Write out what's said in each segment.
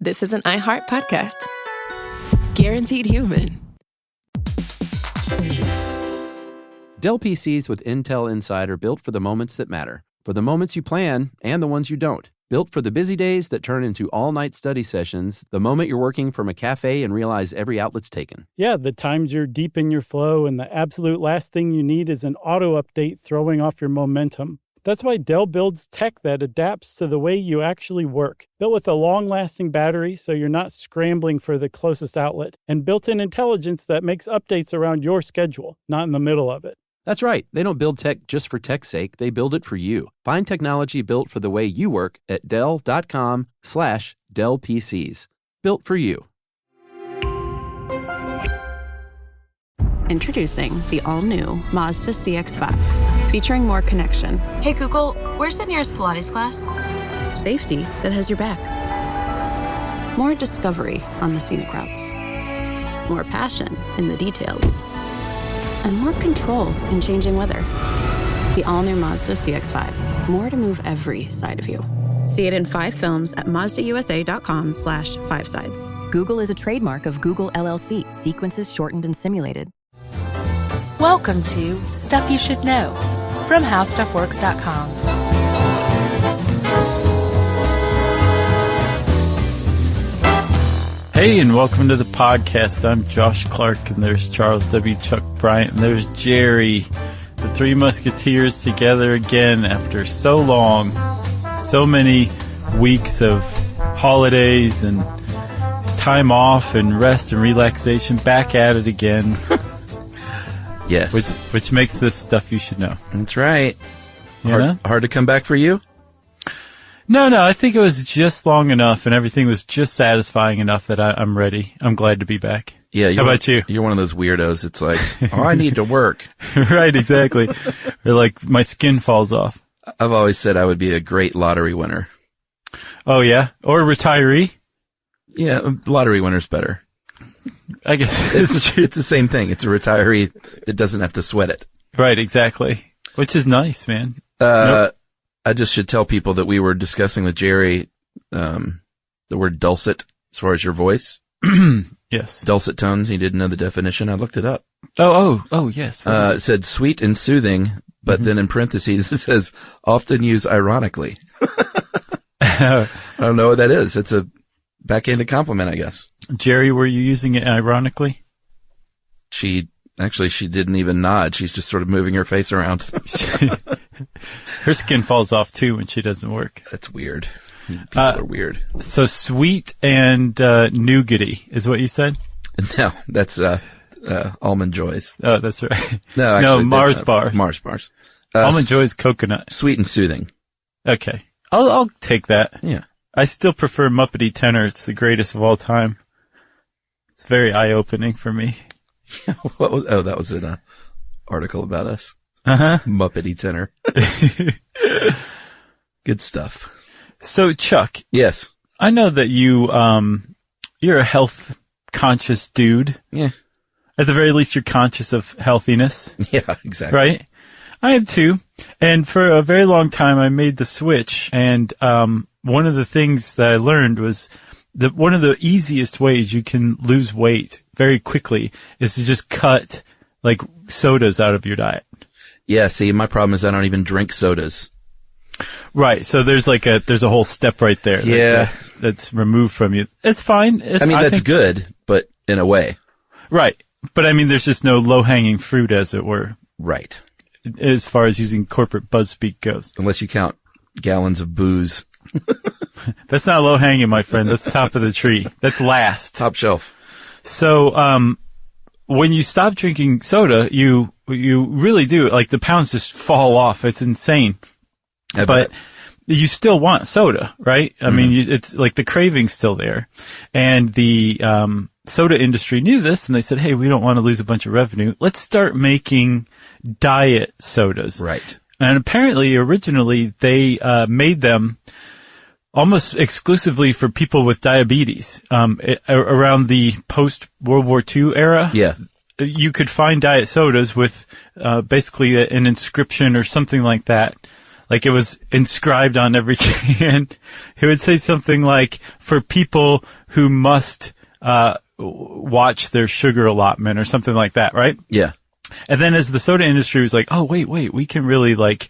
this is an iHeart podcast. Guaranteed human. Dell PCs with Intel Inside are built for the moments that matter, for the moments you plan and the ones you don't. Built for the busy days that turn into all-night study sessions, the moment you're working from a cafe and realize every outlet's taken. Yeah, the times you're deep in your flow and the absolute last thing you need is an auto update throwing off your momentum. That's why Dell builds tech that adapts to the way you actually work. Built with a long-lasting battery so you're not scrambling for the closest outlet, and built-in intelligence that makes updates around your schedule, not in the middle of it. That's right. They don't build tech just for tech's sake. They build it for you. Find technology built for the way you work at Dell.com/Dell PCs. Built for you. Introducing the all-new Mazda CX-5, featuring more connection. Hey Google, where's the nearest Pilates class? Safety that has your back. More discovery on the scenic routes. More passion in the details. And more control in changing weather. The all-new Mazda CX-5. More to move every side of you. See it in 5 films at MazdaUSA.com/5sides. Google is a trademark of Google LLC. Sequences shortened and simulated. Welcome to Stuff You Should Know from HowStuffWorks.com. Hey, and welcome to the podcast. I'm Josh Clark, and there's Charles W. Chuck Bryant, and there's Jerry. The Three Musketeers together again after so long, so many weeks of holidays and time off and rest and relaxation, back at it again. Yes. Which makes this Stuff You Should Know. That's right. Yeah? Hard to come back for you? No, I think it was just long enough and everything was just satisfying enough that I'm ready. I'm glad to be back. Yeah. How about you? You're one of those weirdos. It's like, oh, I need to work. Right, exactly. Or like my skin falls off. I've always said I would be a great lottery winner. Oh, yeah? Or a retiree? Yeah, lottery winner's better. I guess it's the same thing. It's a retiree that doesn't have to sweat it. Right, exactly. Which is nice, man. Nope. I just should tell people that we were discussing with Jerry, the word dulcet as far as your voice. Yes. Dulcet tones. He didn't know the definition. I looked it up. Oh, yes. It said sweet and soothing, but then in parentheses it says often used ironically. I don't know what that is. It's a backhanded compliment, I guess. Jerry, were you using it ironically? She didn't even nod. She's just sort of moving her face around. Her skin falls off too when she doesn't work. That's weird. People are weird. So sweet and nougaty is what you said? No, that's Almond Joys. Oh, that's right. No, actually, Mars bars. Mars bars. Almond Joy's coconut. Sweet and soothing. Okay. I'll take that. Yeah. I still prefer Muppety Tenor. It's the greatest of all time. It's very eye-opening for me. That was in an article about us. Uh-huh. Muppety Tenor. Good stuff. So, Chuck. Yes. I know that you're a health-conscious dude. Yeah. At the very least, you're conscious of healthiness. Yeah, exactly. Right? I am too. And for a very long time, I made the switch. And one of the things that I learned was that one of the easiest ways you can lose weight very quickly is to just cut like sodas out of your diet. Yeah, see, my problem is I don't even drink sodas. Right. So there's a whole step right there. Yeah. That's removed from you. It's fine. That's good, but in a way. Right. But I mean, there's just no low-hanging fruit, as it were. Right. As far as using corporate buzzspeak goes. Unless you count gallons of booze. That's not low-hanging, my friend. That's top of the tree. That's last. Top shelf. So, when you stop drinking soda, you really do, like, the pounds just fall off. It's insane. But you still want soda, right? I mean, it's like the craving's still there. And the soda industry knew this, and they said, hey, we don't want to lose a bunch of revenue. Let's start making diet sodas. Right. And apparently, originally, they made them almost exclusively for people with diabetes. Around the post-World War II era, yeah, you could find diet sodas with basically an inscription or something like that, Like it was inscribed on every can. It would say something like, for people who must, watch their sugar allotment or something like that, right? Yeah. And then as the soda industry was like, oh, wait, we can really like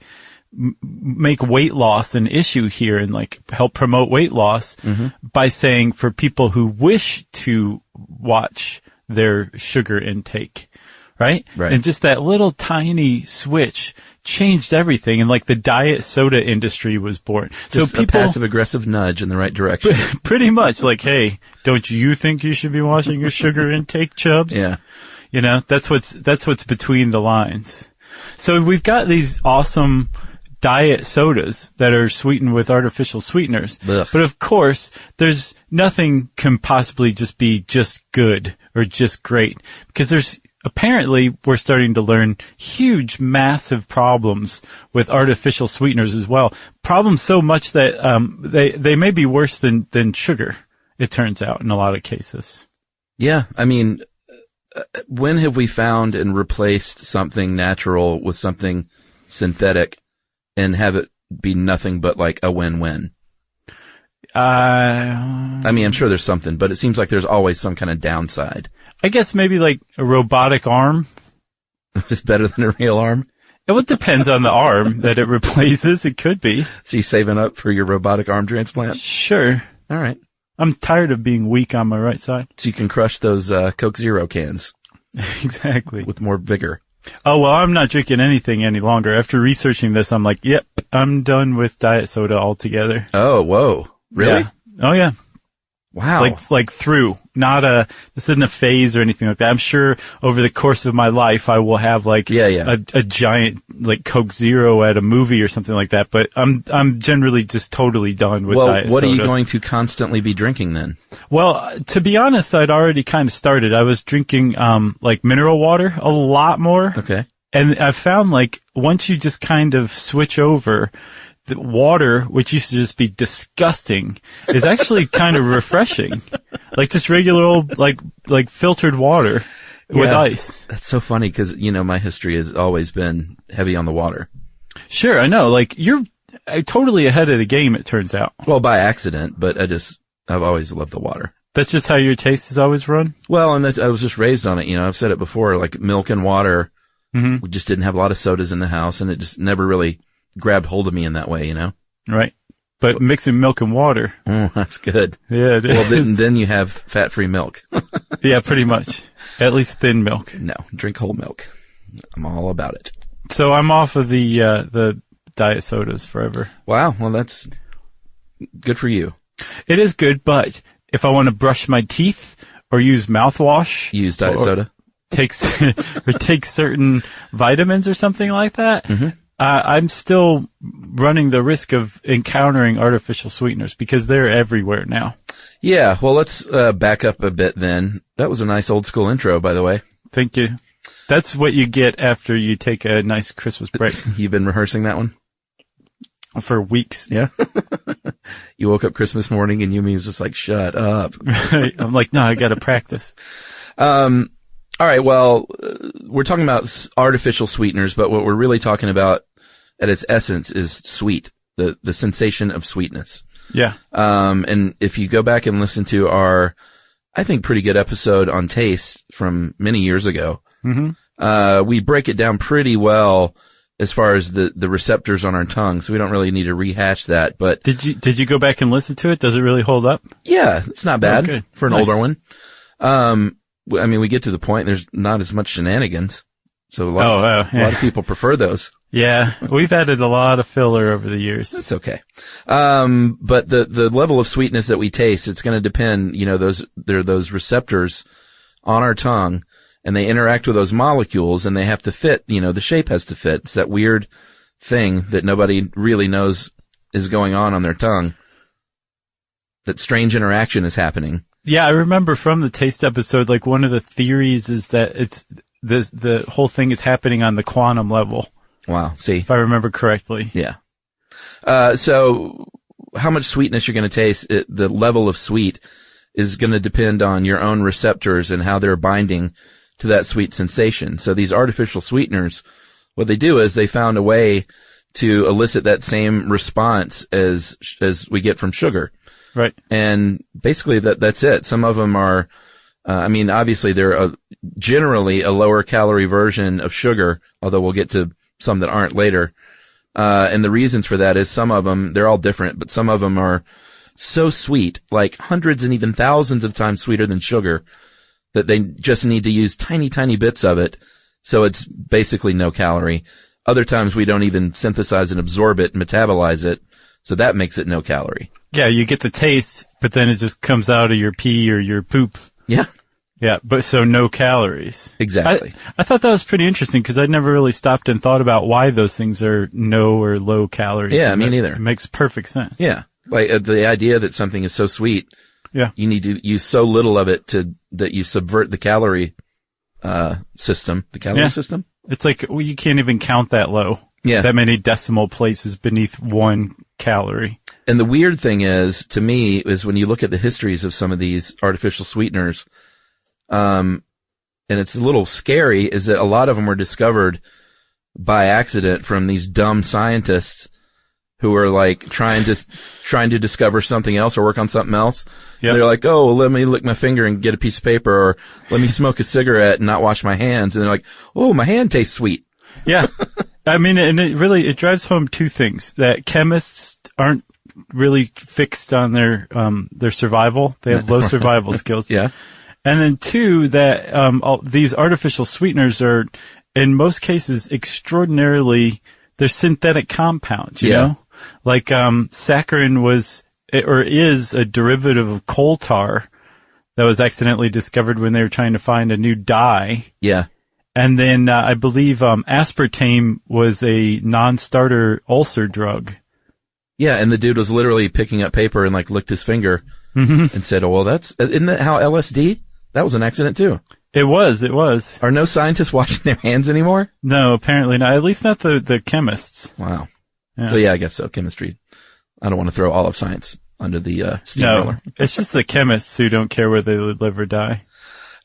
make weight loss an issue here and like help promote weight loss by saying for people who wish to watch their sugar intake, right? Right. And just that little tiny switch changed everything, and like the diet soda industry was born. Just so people, a passive aggressive nudge in the right direction. pretty much like, hey, don't you think you should be watching your sugar intake, Chubbs? Yeah. You know, that's what's between the lines. So we've got these awesome diet sodas that are sweetened with artificial sweeteners. Ugh. But of course, there's nothing can possibly just be just good or just great, because apparently we're starting to learn huge, massive problems with artificial sweeteners as well. Problems so much that, they may be worse than sugar, it turns out, in a lot of cases. Yeah. I mean, when have we found and replaced something natural with something synthetic and have it be nothing but like a win-win? I mean, I'm sure there's something, but it seems like there's always some kind of downside. I guess maybe like a robotic arm. Is better than a real arm? Well, it depends on the arm that it replaces. It could be. So you saving up for your robotic arm transplant? Sure. All right. I'm tired of being weak on my right side. So you can crush those Coke Zero cans. Exactly. With more vigor. Oh, well, I'm not drinking anything any longer. After researching this, I'm like, yep, I'm done with diet soda altogether. Oh, whoa. Really? Yeah. Oh, yeah. Wow. Like through, this isn't a phase or anything like that. I'm sure over the course of my life, I will have like a giant like Coke Zero at a movie or something like that. But I'm generally just totally done with diet soda. What are you going to constantly be drinking then? Well, to be honest, I'd already kind of started. I was drinking, like mineral water a lot more. Okay. And I found like once you just kind of switch over, the water, which used to just be disgusting, is actually kind of refreshing. Like just regular old, like filtered water with ice. That's so funny because, my history has always been heavy on the water. Sure, I know. Like you're totally ahead of the game, it turns out. Well, by accident, but I've always loved the water. That's just how your taste has always run? Well, and I was just raised on it. I've said it before, like milk and water. Mm-hmm. We just didn't have a lot of sodas in the house, and it just never really grabbed hold of me in that way, Right. But mixing milk and water. Oh, that's good. Yeah, it is. Well, then you have fat-free milk. Yeah, pretty much. At least thin milk. No, drink whole milk. I'm all about it. So I'm off of the diet sodas forever. Wow. Well, that's good for you. It is good, but if I want to brush my teeth or use mouthwash. Use diet soda. Take certain vitamins or something like that. Mm-hmm. I'm still running the risk of encountering artificial sweeteners because they're everywhere now. Yeah, well, let's back up a bit then. That was a nice old school intro, by the way. Thank you. That's what you get after you take a nice Christmas break. You've been rehearsing that one? For weeks. Yeah. You woke up Christmas morning and Yumi was just like, shut up. I'm like, no, I got to practice. All right, well, we're talking about artificial sweeteners, but what we're really talking about at its essence is sweet, the sensation of sweetness. Yeah. And if you go back and listen to our, I think, pretty good episode on taste from many years ago, we break it down pretty well as far as the receptors on our tongue, so we don't really need to rehash that. But did you go back and listen to it? Does it really hold up? Yeah, it's not bad for an older one. I mean, we get to the point, there's not as much shenanigans. So a lot of people prefer those. Yeah. We've added a lot of filler over the years. It's okay. But the level of sweetness that we taste, it's going to depend, there are those receptors on our tongue and they interact with those molecules and they have to fit, the shape has to fit. It's that weird thing that nobody really knows is going on their tongue. That strange interaction is happening. Yeah, I remember from the taste episode, like one of the theories is that it's the whole thing is happening on the quantum level. Wow. See, if I remember correctly. Yeah. So how much sweetness you're going to taste, the level of sweet is going to depend on your own receptors and how they're binding to that sweet sensation. So these artificial sweeteners, what they do is they found a way to elicit that same response as we get from sugar. Right. And basically that's it. Some of them are, obviously they're generally a lower calorie version of sugar, although we'll get to some that aren't later. And the reasons for that is some of them, they're all different, but some of them are so sweet, like hundreds and even thousands of times sweeter than sugar, that they just need to use tiny, tiny bits of it. So it's basically no calorie. Other times we don't even synthesize and absorb it and metabolize it. So that makes it no calorie. Yeah, you get the taste, but then it just comes out of your pee or your poop. Yeah. Yeah, but so no calories. Exactly. I thought that was pretty interesting because I'd never really stopped and thought about why those things are no or low calories. Yeah, me neither. It makes perfect sense. Yeah. Like the idea that something is so sweet, yeah, you need to use so little of it that you subvert the calorie system. The calorie system? It's like, well, you can't even count that low. Yeah. That many decimal places beneath 1 calorie. And the weird thing is, to me, is when you look at the histories of some of these artificial sweeteners, and it's a little scary, is that a lot of them were discovered by accident from these dumb scientists who are like trying to discover something else or work on something else. Yep. They're like, oh, well, let me lick my finger and get a piece of paper, or let me smoke a cigarette and not wash my hands. And they're like, oh, my hand tastes sweet. Yeah. I mean, and it drives home two things: that chemists aren't really fixed on their survival. They have low survival skills. Yeah. And then two, that these artificial sweeteners are, in most cases, extraordinarily, they're synthetic compounds, you know? Like, saccharin is a derivative of coal tar that was accidentally discovered when they were trying to find a new dye. Yeah. And then, I believe, aspartame was a non-starter ulcer drug. Yeah, and the dude was literally picking up paper and like licked his finger and said, oh, well, isn't that how LSD? That was an accident too. It was. Are no scientists washing their hands anymore? No, apparently not. At least not the chemists. Wow. Yeah. Well, yeah, I guess so. Chemistry. I don't want to throw all of science under the steamroller. No, it's just the chemists who don't care whether they live or die.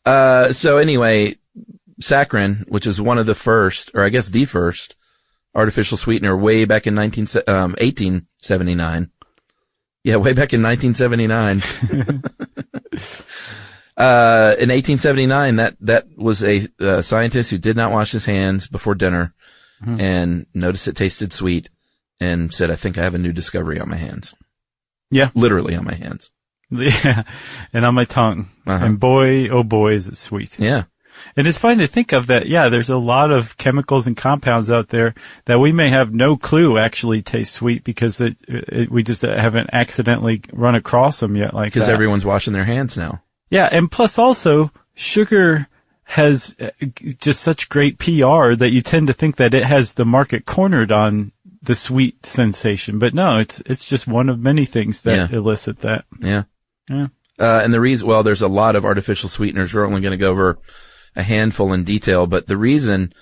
So anyway, saccharin, which is one of the first, or I guess the first, artificial sweetener way back in 1879. Yeah, way back in 1979. In 1879, that was a scientist who did not wash his hands before dinner and noticed it tasted sweet and said, I think I have a new discovery on my hands. Yeah. Literally on my hands. Yeah. And on my tongue. Uh-huh. And boy, oh boy, is it sweet. Yeah. And it's funny to think of that. Yeah, there's a lot of chemicals and compounds out there that we may have no clue actually taste sweet because we just haven't accidentally run across them yet like that. Because everyone's washing their hands now. Yeah, and plus also, sugar has just such great PR that you tend to think that it has the market cornered on the sweet sensation. But no, it's just one of many things that elicit that. Yeah. Yeah. And the reason, well, there's a lot of artificial sweeteners. We're only going to go over a handful in detail, but the reason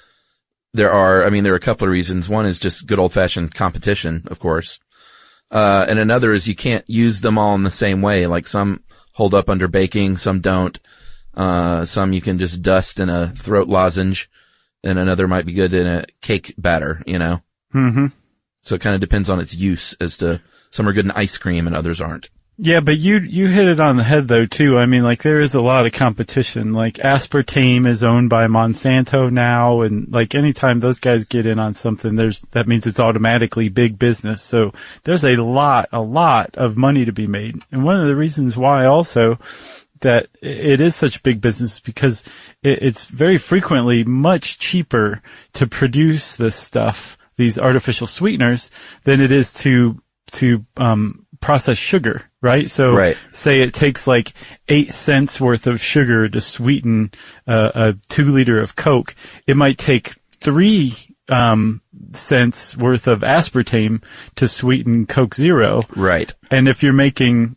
there are a couple of reasons. One is just good old fashioned competition, of course. And another is you can't use them all in the same way. Like some hold up under baking, some don't. Some you can just dust in a throat lozenge, and another might be good in a cake batter, you know? Mm-hmm. So it kind of depends on its use as to some are good in ice cream and others aren't. Yeah, but you hit it on the head though too. I mean, like there is a lot of competition. Like aspartame is owned by Monsanto now, and like anytime those guys get in on something, that means it's automatically big business. So there's a lot of money to be made. And one of the reasons why also that it is such big business is because it's very frequently much cheaper to produce this stuff, these artificial sweeteners, than it is to processed sugar, right? So say it takes like 8 cents worth of sugar to sweeten a 2 liter of Coke. It might take 3 cents worth of aspartame to sweeten Coke Zero. Right. And if you're making,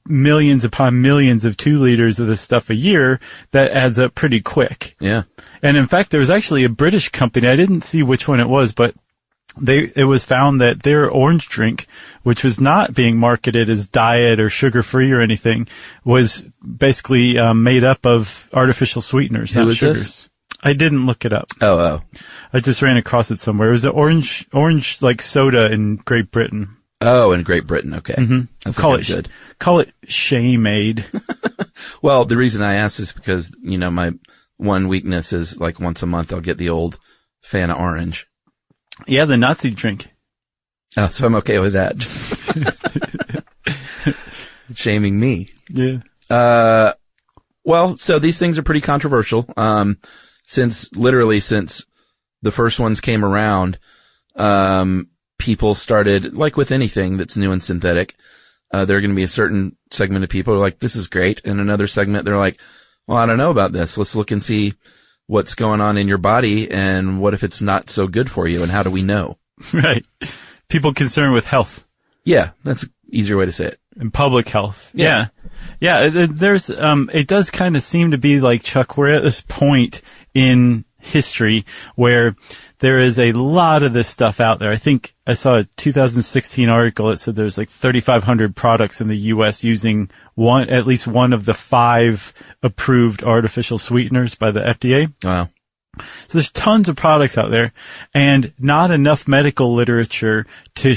millions upon millions of 2 liters of this stuff a year, that adds up pretty quick. Yeah. And in fact, there was actually a British company, I didn't see which one it was, but it was found that their orange drink, which was not being marketed as diet or sugar-free or anything, was basically made up of artificial sweeteners, not sugars. I didn't look it up. Oh. I just ran across it somewhere. It was an orange like soda in Great Britain. Oh, in Great Britain. Okay. Mm-hmm. Call it Shea-Made. Well, the reason I asked is because, my one weakness is like once a month I'll get the old Fanta orange. Yeah, the Nazi drink. Oh, so I'm okay with that. Shaming me. Yeah. Well, so these things are pretty controversial. Since the first ones came around, people started, like with anything that's new and synthetic, there are going to be a certain segment of people who are like, this is great. And another segment, they're like, well, I don't know about this. Let's look and see what's going on in your body and what if it's not so good for you and how do we know? Right. People concerned with health. Yeah, that's an easier way to say it. And public health. Yeah. There's, it does kind of seem to be like, Chuck, we're at this point in history where there is a lot of this stuff out there. I think I saw a 2016 article that said there's like 3,500 products in the U.S. using at least one of the 5 approved artificial sweeteners by the FDA. Wow. So there's tons of products out there and not enough medical literature to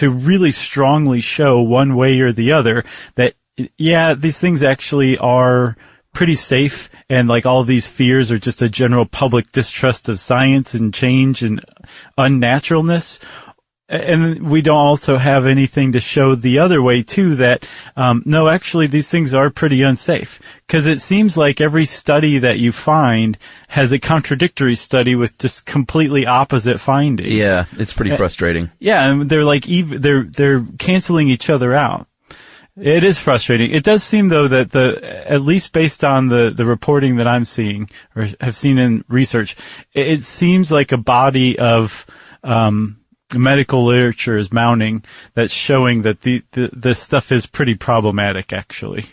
really strongly show one way or the other that, yeah, these things actually are pretty safe and like all of these fears are just a general public distrust of science and change and unnaturalness. And we don't also have anything to show the other way too that, no, actually these things are pretty unsafe. Cause it seems like every study that you find has a contradictory study with just completely opposite findings. Yeah, it's pretty frustrating. Yeah, and they're like, they're canceling each other out. It is frustrating. It does seem though that at least based on the reporting that I'm seeing or have seen in research, it seems like a body of, medical literature is mounting that's showing that this stuff is pretty problematic actually.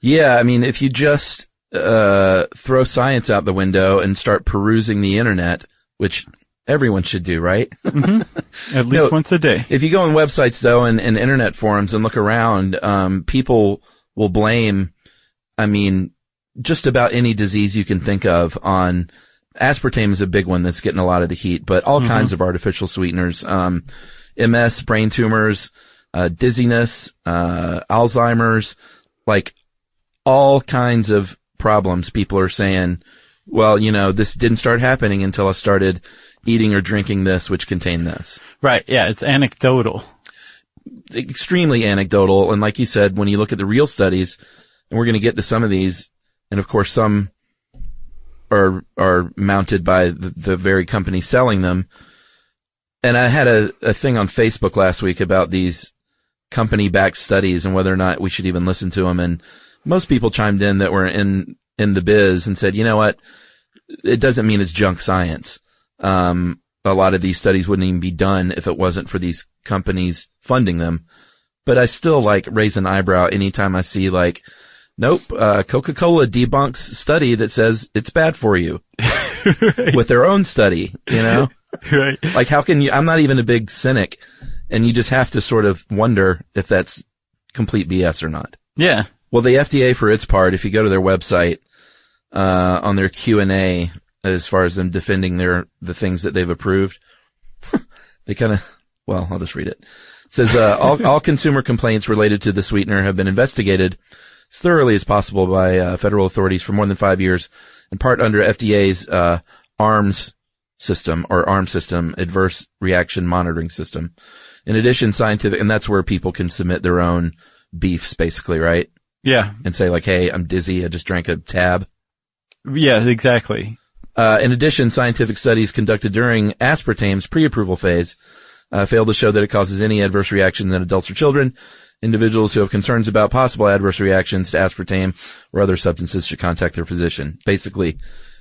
Yeah, I mean, if you just throw science out the window and start perusing the internet, which everyone should do, right? Mm-hmm. At least once a day. If you go on websites though and internet forums and look around, people will blame, I mean, just about any disease you can think of on aspartame is a big one that's getting a lot of the heat, but all kinds of artificial sweeteners, MS, brain tumors, dizziness, Alzheimer's, like all kinds of problems. People are saying, well, this didn't start happening until I started eating or drinking this, which contained this. Right. Yeah. It's anecdotal. Extremely anecdotal. And like you said, when you look at the real studies, and we're going to get to some of these, and of course some are mounted by the very company selling them. And I had a thing on Facebook last week about these company-backed studies and whether or not we should even listen to them. And most people chimed in that were in the biz and said, you know what? It doesn't mean it's junk science. A lot of these studies wouldn't even be done if it wasn't for these companies funding them. But I still raise an eyebrow anytime I see nope, Coca-Cola debunks study that says it's bad for you. Right. With their own study, Right. Like how can you, I'm not even a big cynic, and you just have to sort of wonder if that's complete BS or not. Yeah. Well, the FDA for its part, if you go to their website, on their Q&A, as far as them defending the things that they've approved, they I'll just read it. It says, all consumer complaints related to the sweetener have been investigated as thoroughly as possible by federal authorities for more than 5 years, in part under FDA's ARMS system, Adverse Reaction Monitoring System. In addition, scientific, and that's where people can submit their own beefs, basically, right? Yeah. And say hey, I'm dizzy, I just drank a tab. Yeah, exactly. In addition, scientific studies conducted during aspartame's pre-approval phase failed to show that it causes any adverse reactions in adults or children. Individuals who have concerns about possible adverse reactions to aspartame or other substances should contact their physician. Basically,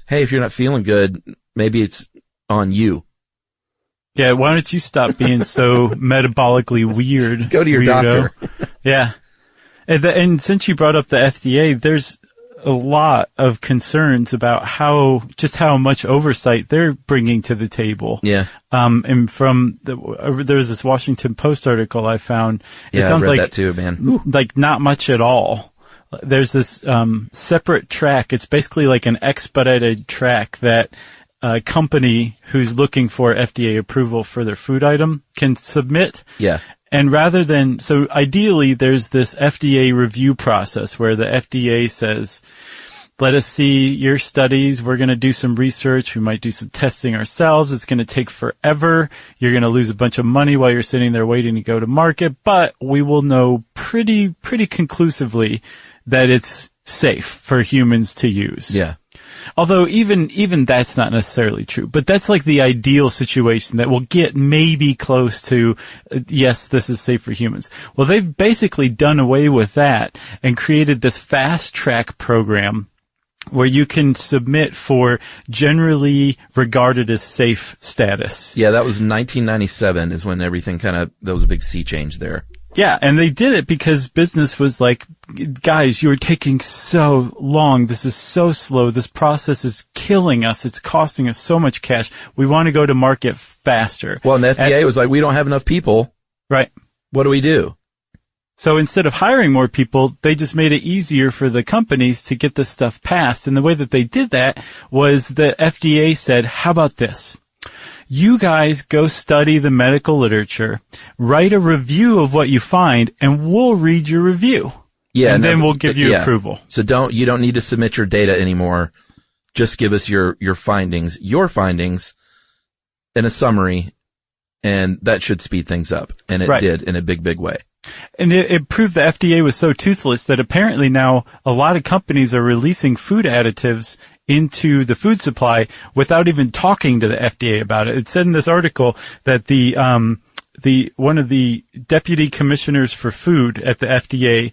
hey, if you're not feeling good, maybe it's on you. Yeah, why don't you stop being so metabolically weird? Go to your doctor. Yeah. And since you brought up the FDA, there's a lot of concerns about how much oversight they're bringing to the table. Yeah. And there was this Washington Post article I found. It yeah, sounds I read like that too, man. like not much at all. there's this separate track. It's basically like an expedited track that a company who's looking for FDA approval for their food item can submit. Yeah. And so ideally there's this FDA review process where the FDA says, let us see your studies. We're going to do some research. We might do some testing ourselves. It's going to take forever. You're going to lose a bunch of money while you're sitting there waiting to go to market, but we will know pretty conclusively that it's safe for humans to use. Yeah. Although even that's not necessarily true, but that's like the ideal situation that will get maybe close to, yes, this is safe for humans. Well, they've basically done away with that and created this fast track program where you can submit for generally regarded as safe status. Yeah, that was 1997 is when everything there was a big sea change there. Yeah, and they did it because business was like, guys, you're taking so long. This is so slow. This process is killing us. It's costing us so much cash. We want to go to market faster. Well, and the FDA was like, we don't have enough people. Right. What do we do? So instead of hiring more people, they just made it easier for the companies to get this stuff passed. And the way that they did that was the FDA said, how about this? You guys go study the medical literature, write a review of what you find, and we'll read your review. Yeah. And then we'll give you approval. So you don't need to submit your data anymore. Just give us your findings in a summary, and that should speed things up. And it did in a big way. And it proved the FDA was so toothless that apparently now a lot of companies are releasing food additives into the food supply without even talking to the FDA about it. It said in this article that one of the deputy commissioners for food at the FDA,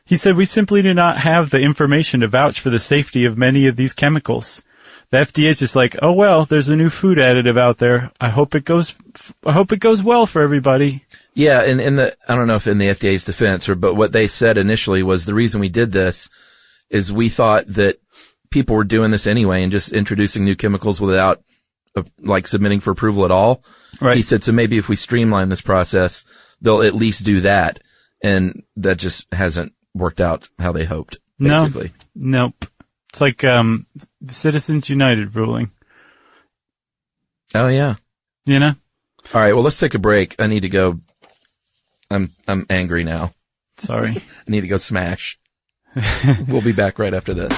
he said, we simply do not have the information to vouch for the safety of many of these chemicals. The FDA is just like, oh well, there's a new food additive out there. I hope it goes well for everybody. Yeah, and I don't know if in the FDA's defense but what they said initially was the reason we did this is we thought that people were doing this anyway and just introducing new chemicals without submitting for approval at all. Right. He said, so maybe if we streamline this process, they'll at least do that. And that just hasn't worked out how they hoped, basically. Nope. It's like Citizens United ruling. Oh yeah. You know? All right, well, let's take a break. I need to go. I'm angry now. Sorry. I need to go smash. We'll be back right after this.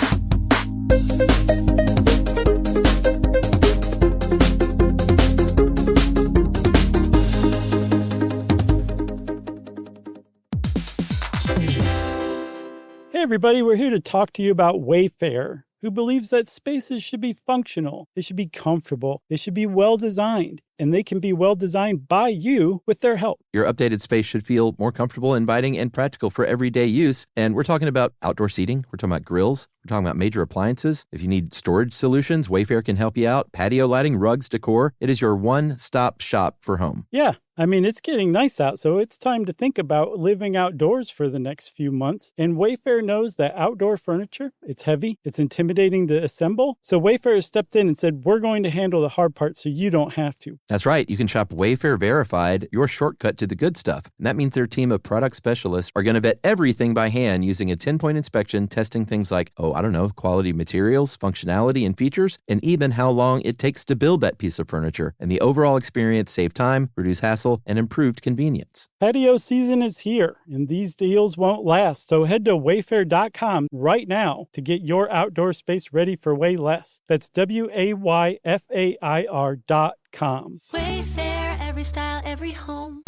Hey everybody, we're here to talk to you about Wayfair, who believes that spaces should be functional, they should be comfortable, they should be well designed, and they can be well designed by you with their help. Your updated space should feel more comfortable, inviting, and practical for everyday use. And we're talking about outdoor seating. We're talking about grills. We're talking about major appliances. If you need storage solutions, Wayfair can help you out. Patio lighting, rugs, decor. It is your one-stop shop for home. Yeah. I mean, it's getting nice out, so it's time to think about living outdoors for the next few months. And Wayfair knows that outdoor furniture, it's heavy, it's intimidating to assemble. So Wayfair has stepped in and said, we're going to handle the hard part so you don't have to. That's right. You can shop Wayfair Verified, your shortcut to the good stuff. And that means their team of product specialists are going to vet everything by hand using a 10-point inspection, testing things like, quality materials, functionality and features, and even how long it takes to build that piece of furniture. And the overall experience save time, reduce hassle, and improved convenience. Patio season is here, and these deals won't last. So head to wayfair.com right now to get your outdoor space ready for way less. That's WAYFAIR.com. Wayfair, every style, every home.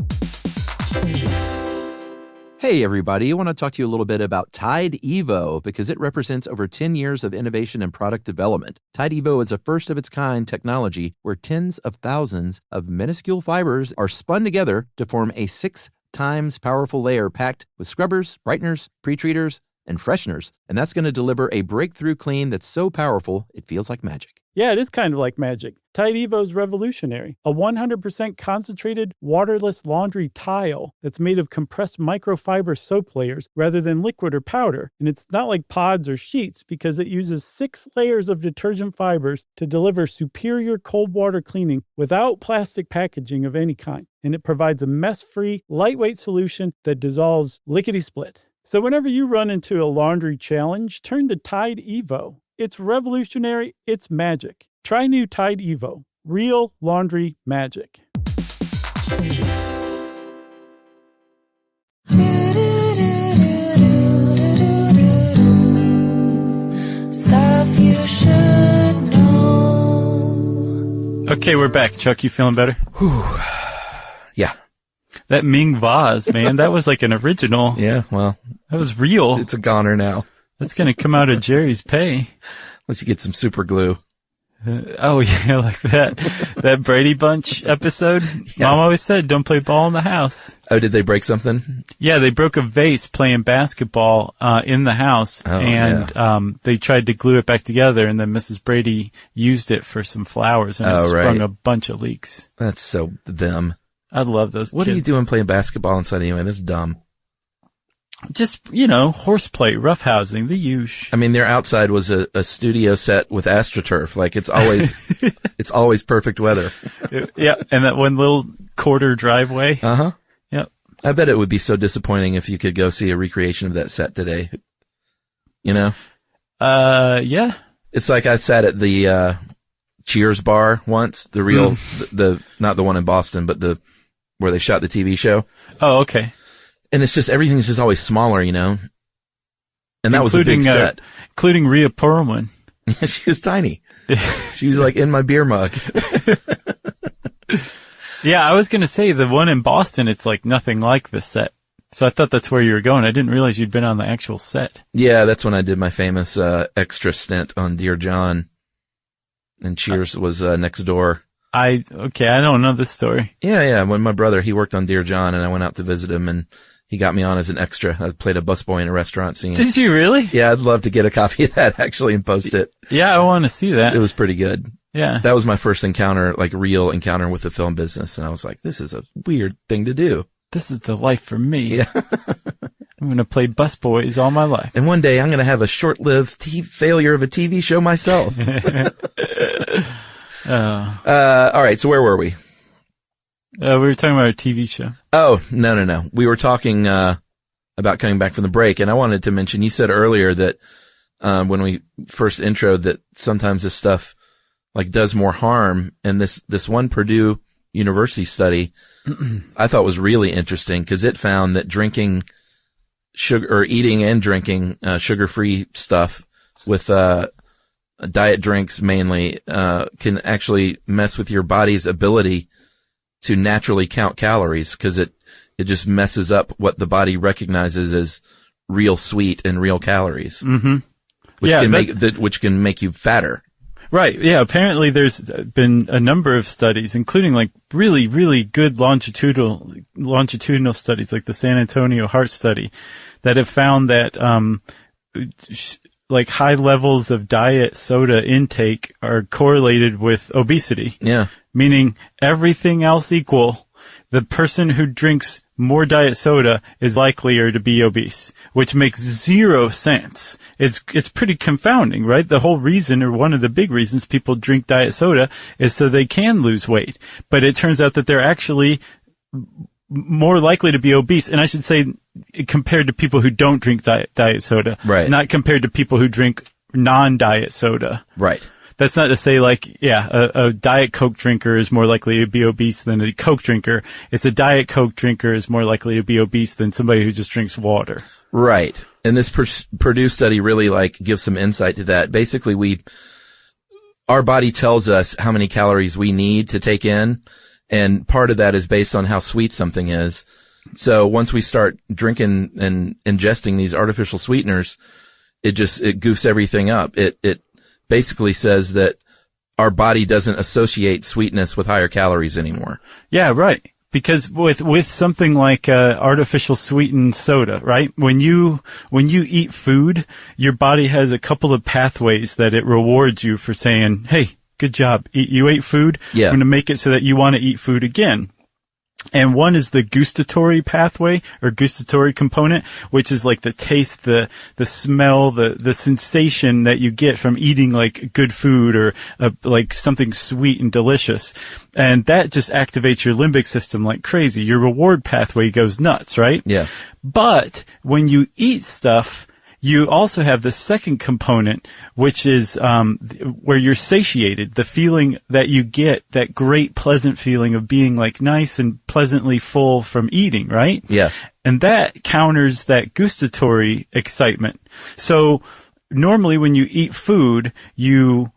Hey everybody, I want to talk to you a little bit about Tide Evo because it represents over 10 years of innovation and product development. Tide Evo is a first-of-its-kind technology where tens of thousands of minuscule fibers are spun together to form a 6 times powerful layer packed with scrubbers, brighteners, pre-treaters, and fresheners. And that's going to deliver a breakthrough clean that's so powerful it feels like magic. Yeah, it is kind of like magic. Tide Evo's revolutionary. A 100% concentrated, waterless laundry tile that's made of compressed microfiber soap layers rather than liquid or powder. And it's not like pods or sheets because it uses 6 layers of detergent fibers to deliver superior cold water cleaning without plastic packaging of any kind. And it provides a mess-free, lightweight solution that dissolves lickety-split. So whenever you run into a laundry challenge, turn to Tide Evo. It's revolutionary, it's magic. Try new Tide Evo. Real laundry magic. Stuff you should know. Okay, we're back. Chuck, you feeling better? Whew. Yeah. That Ming vase, man, that was like an original. Yeah, well. That was real. It's a goner now. That's going to come out of Jerry's pay. Unless you get some super glue. Oh, yeah, like that Brady Bunch episode. Yeah. Mom always said, don't play ball in the house. Oh, did they break something? Yeah, they broke a vase playing basketball in the house, they tried to glue it back together, and then Mrs. Brady used it for some flowers, and it sprung a bunch of leaks. That's so them. I love those What kids. are you doing playing basketball inside anyway? That's dumb. Just, horseplay, roughhousing, the usual. I mean, their outside was a studio set with AstroTurf. Like, it's always perfect weather. Yeah, and that one little quarter driveway. Uh-huh. Yep. I bet it would be so disappointing if you could go see a recreation of that set today. You know? Yeah. It's like I sat at the Cheers bar once, the real, the not the one in Boston, but where they shot the TV show. Oh, okay. And it's just, everything's just always smaller, And that was a big set. Including Rhea Perlman. She was tiny. She was like in my beer mug. Yeah, I was going to say the one in Boston, it's like nothing like this set. So I thought that's where you were going. I didn't realize you'd been on the actual set. Yeah, that's when I did my famous extra stint on Dear John. And Cheers was next door. I don't know this story. Yeah. When my brother, he worked on Dear John, and I went out to visit him, and he got me on as an extra. I played a busboy in a restaurant scene. Did you really? Yeah, I'd love to get a copy of that actually and post it. Yeah, I want to see that. It was pretty good. Yeah. That was my first encounter, like real encounter with the film business. And I was like, this is a weird thing to do. This is the life for me. Yeah. I'm going to play busboys all my life. And one day I'm going to have a short-lived failure of a TV show myself. All right. So where were we? We were talking about a TV show. Oh, no. We were talking, about coming back from the break. And I wanted to mention, you said earlier that, when we first introed that sometimes this stuff like does more harm. And this one Purdue University study I thought was really interesting because it found that drinking sugar or eating and drinking, sugar-free stuff with, diet drinks mainly, can actually mess with your body's ability to naturally count calories because it just messes up what the body recognizes as real sweet and real calories. Mm-hmm. Which can make you fatter. Right. Yeah. Apparently there's been a number of studies, including like really, really good longitudinal studies like the San Antonio Heart Study that have found that, like high levels of diet soda intake are correlated with obesity. Yeah. Meaning everything else equal, the person who drinks more diet soda is likelier to be obese, which makes zero sense. It's pretty confounding, right? The whole reason, or one of the big reasons people drink diet soda is so they can lose weight. But it turns out that they're actually more likely to be obese. And I should say compared to people who don't drink diet soda. Right. Not compared to people who drink non-diet soda. Right. That's not to say like, yeah, a Diet Coke drinker is more likely to be obese than a Coke drinker. It's a Diet Coke drinker is more likely to be obese than somebody who just drinks water. Right. And this Purdue study really like gives some insight to that. Basically, our body tells us how many calories we need to take in. And part of that is based on how sweet something is. So once we start drinking and ingesting these artificial sweeteners, it goofs everything up. It basically says that our body doesn't associate sweetness with higher calories anymore. Yeah, right. Because with something like artificial sweetened soda, right? When you eat food, your body has a couple of pathways that it rewards you for saying, "Hey, good job. You ate food. Yeah. I'm going to make it so that you want to eat food again." And one is the gustatory pathway or gustatory component, which is like the taste, the smell, the sensation that you get from eating like good food or like something sweet and delicious. And that just activates your limbic system like crazy. Your reward pathway goes nuts, right? Yeah. But when you eat stuff, you also have the second component, which is where you're satiated, the feeling that you get, that great pleasant feeling of being like nice and pleasantly full from eating, right? Yeah. And that counters that gustatory excitement. So normally when you eat food, you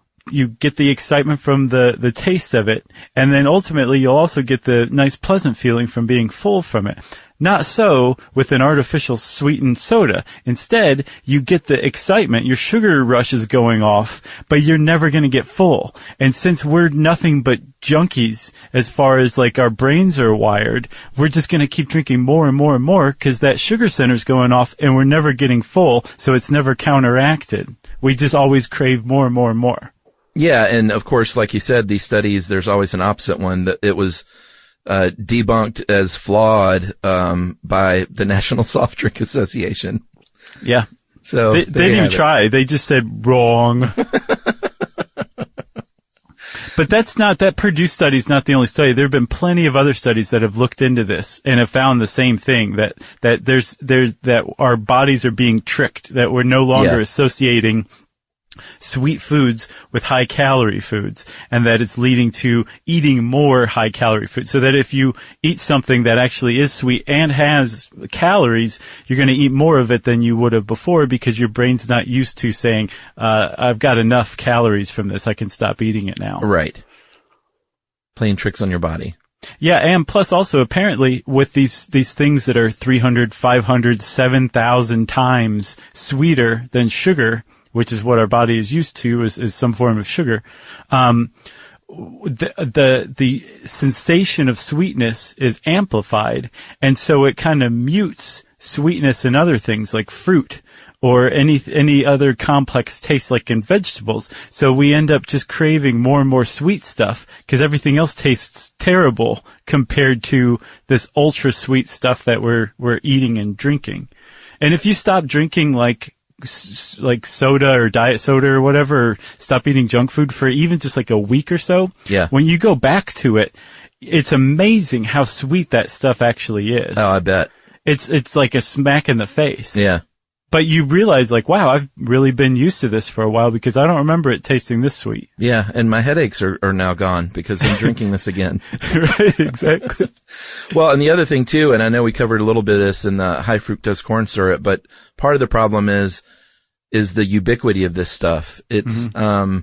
get the excitement from the taste of it, and then ultimately you'll also get the nice pleasant feeling from being full from it. Not so with an artificial sweetened soda. Instead, you get the excitement, your sugar rush is going off, but you're never going to get full. And since we're nothing but junkies as far as like our brains are wired, we're just going to keep drinking more and more and more because that sugar center's going off and we're never getting full, so it's never counteracted. We just always crave more and more and more. Yeah, and of course, like you said, these studies, there's always an opposite one that it was debunked as flawed by the National Soft Drink Association. Yeah. So they didn't even try. They just said wrong. But that Purdue study is not the only study. There have been plenty of other studies that have looked into this and have found the same thing, that that our bodies are being tricked, that we're no longer associating sweet foods with high calorie foods, and that it's leading to eating more high calorie foods. So that if you eat something that actually is sweet and has calories, you're going to eat more of it than you would have before because your brain's not used to saying, I've got enough calories from this, I can stop eating it now. Right. Playing tricks on your body. Yeah, and plus also apparently with these things that are 300, 500, 7,000 times sweeter than sugar, which is what our body is used to, is some form of sugar. The sensation of sweetness is amplified, and so it kind of mutes sweetness in other things like fruit or any other complex taste like in vegetables. So we end up just craving more and more sweet stuff because everything else tastes terrible compared to this ultra sweet stuff that we're eating and drinking. And if you stop drinking like soda or diet soda or whatever, or stop eating junk food for even just like a week or so, when you go back to it, it's amazing how sweet that stuff actually is. Oh, I bet. It's like a smack in the face. Yeah. But you realize like, wow, I've really been used to this for a while because I don't remember it tasting this sweet. Yeah, and my headaches are now gone because I'm drinking this again. Right, exactly. Well, and the other thing too, and I know we covered a little bit of this in the high fructose corn syrup, but part of the problem is the ubiquity of this stuff. It's, I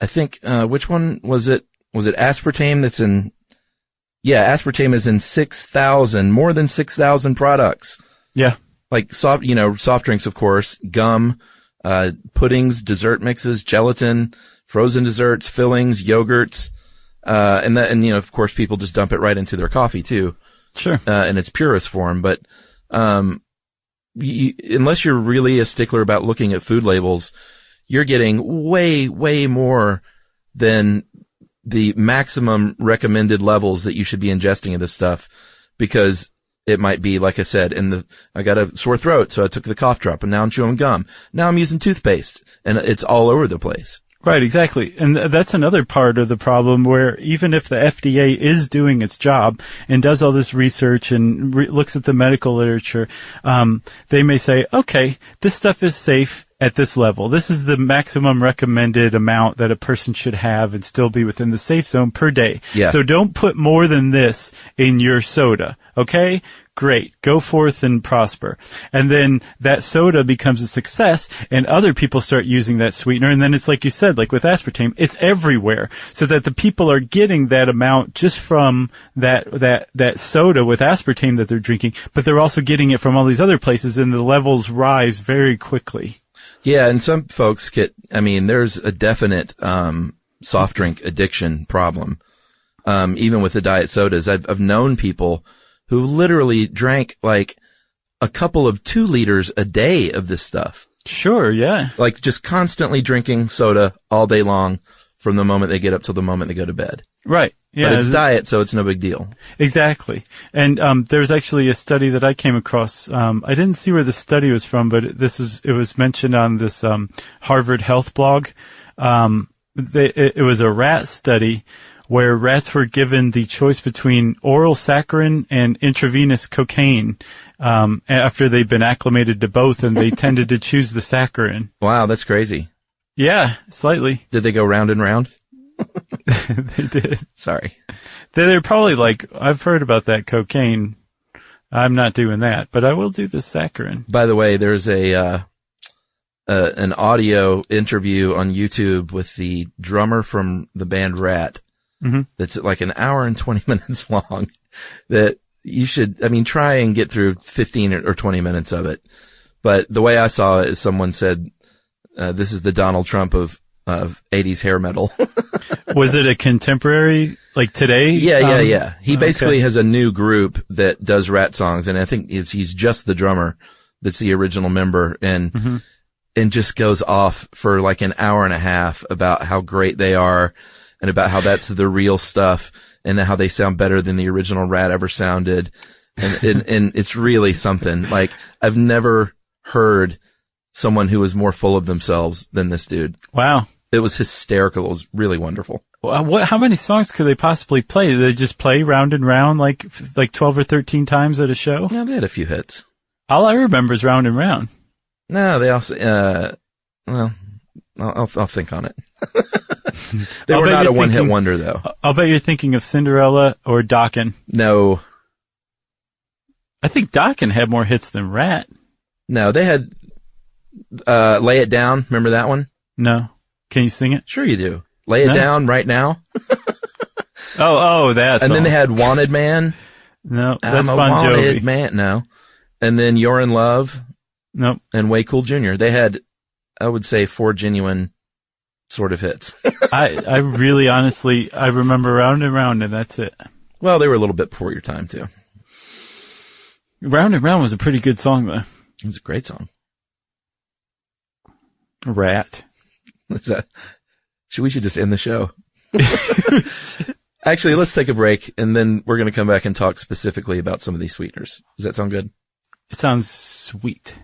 think, which one was it? Was it aspartame that's in, aspartame is in more than 6,000 products. Yeah. Like soft drinks, of course, gum, puddings, dessert mixes, gelatin, frozen desserts, fillings, yogurts, and of course people just dump it right into their coffee too. Sure. In its purest form. But, unless you're really a stickler about looking at food labels, you're getting way, way more than the maximum recommended levels that you should be ingesting of this stuff, because it might be, like I said, I got a sore throat, so I took the cough drop, and now I'm chewing gum. Now I'm using toothpaste, and it's all over the place. Right, exactly. And that's another part of the problem, where even if the FDA is doing its job and does all this research and looks at the medical literature, they may say, okay, this stuff is safe at this level. This is the maximum recommended amount that a person should have and still be within the safe zone per day. Yeah. So don't put more than this in your soda. Okay? Great. Go forth and prosper. And then that soda becomes a success and other people start using that sweetener. And then it's like you said, like with aspartame, it's everywhere, so that the people are getting that amount just from that soda with aspartame that they're drinking, but they're also getting it from all these other places, and the levels rise very quickly. Yeah. And some folks there's a definite, soft drink addiction problem. Even with the diet sodas, I've known people who literally drank like a couple of 2 liters a day of this stuff. Sure, yeah. Like just constantly drinking soda all day long from the moment they get up till the moment they go to bed. Right. Yeah, but it's diet, so it's no big deal. Exactly. And there's actually a study that I came across. I didn't see where the study was from, but it was mentioned on this Harvard Health blog. It was a rat study where rats were given the choice between oral saccharin and intravenous cocaine after they'd been acclimated to both, and they tended to choose the saccharin. Wow, that's crazy. Yeah, slightly. Did they go round and round? They did. Sorry. They're probably like, I've heard about that cocaine. I'm not doing that, but I will do the saccharin. By the way, there's an audio interview on YouTube with the drummer from the band Rat. Mm-hmm. That's like an hour and 20 minutes long that you should, try and get through 15 or 20 minutes of it. But the way I saw it is someone said, this is the Donald Trump of 80s hair metal. Was it a contemporary, like today? Yeah. He basically has a new group that does Rat songs, and I think he's just the drummer that's the original member, and just goes off for like an hour and a half about how great they are and about how that's the real stuff and how they sound better than the original Rat ever sounded. And it's really something. Like, I've never heard someone who was more full of themselves than this dude. Wow. It was hysterical. It was really wonderful. How many songs could they possibly play? Did they just play round and round like 12 or 13 times at a show? Yeah, they had a few hits. All I remember is Round and Round. No, they also, I'll think on it. They were not a one-hit wonder, though. I'll bet you're thinking of Cinderella or Dokken. No. I think Dokken had more hits than Rat. No, they had, Lay It Down. Remember that one? No. Can you sing it? Sure you do. Lay It Down Right Now. Oh, that song. And then they had Wanted Man. No, that's I'm a Bon Jovi. Wanted Man. No. And then You're in Love. Nope. And Way Cool Jr. They had, I would say, 4 genuine sort of hits. I really honestly, I remember Round and Round, and that's it. Well, they were a little bit before your time, too. Round and Round was a pretty good song, though. It was a great song. Rat. We should just end the show. Actually, let's take a break, and then we're going to come back and talk specifically about some of these sweeteners. Does that sound good? It sounds sweet.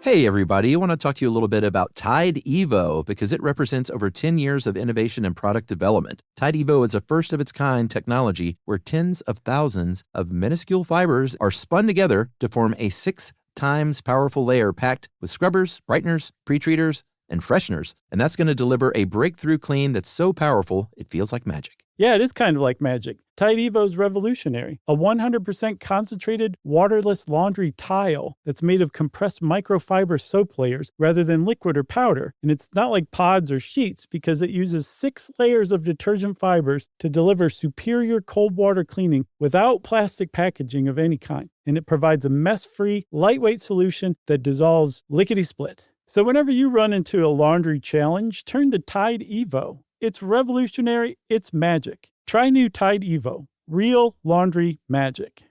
Hey everybody, I want to talk to you a little bit about Tide Evo because it represents over 10 years of innovation and product development. Tide Evo is a first-of-its-kind technology where tens of thousands of minuscule fibers are spun together to form a 6 times powerful layer packed with scrubbers, brighteners, pre-treaters, and fresheners. And that's going to deliver a breakthrough clean that's so powerful it feels like magic. Yeah, it is kind of like magic. Tide Evo is revolutionary. A 100% concentrated, waterless laundry tile that's made of compressed microfiber soap layers rather than liquid or powder. And it's not like pods or sheets because it uses 6 layers of detergent fibers to deliver superior cold water cleaning without plastic packaging of any kind. And it provides a mess-free, lightweight solution that dissolves lickety-split. So whenever you run into a laundry challenge, turn to Tide Evo. It's revolutionary. It's magic. Try new Tide Evo. Real laundry magic.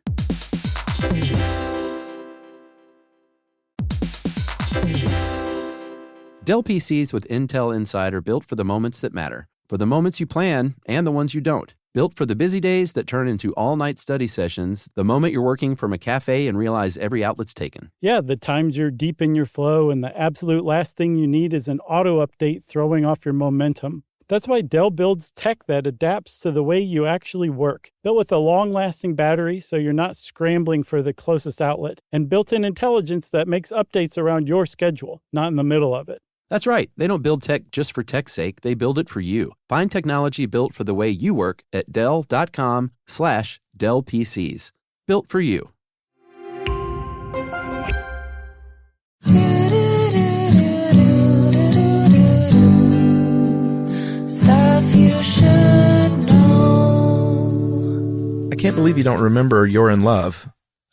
Dell PCs with Intel Inside are built for the moments that matter, for the moments you plan and the ones you don't. Built for the busy days that turn into all-night study sessions, the moment you're working from a cafe and realize every outlet's taken. Yeah, the times you're deep in your flow and the absolute last thing you need is an auto update throwing off your momentum. That's why Dell builds tech that adapts to the way you actually work. Built with a long-lasting battery so you're not scrambling for the closest outlet, and built-in intelligence that makes updates around your schedule, not in the middle of it. That's right. They don't build tech just for tech's sake. They build it for you. Find technology built for the way you work at Dell.com/Dell PCs. Built for you. Stuff you should know. I can't believe you don't remember You're in Love.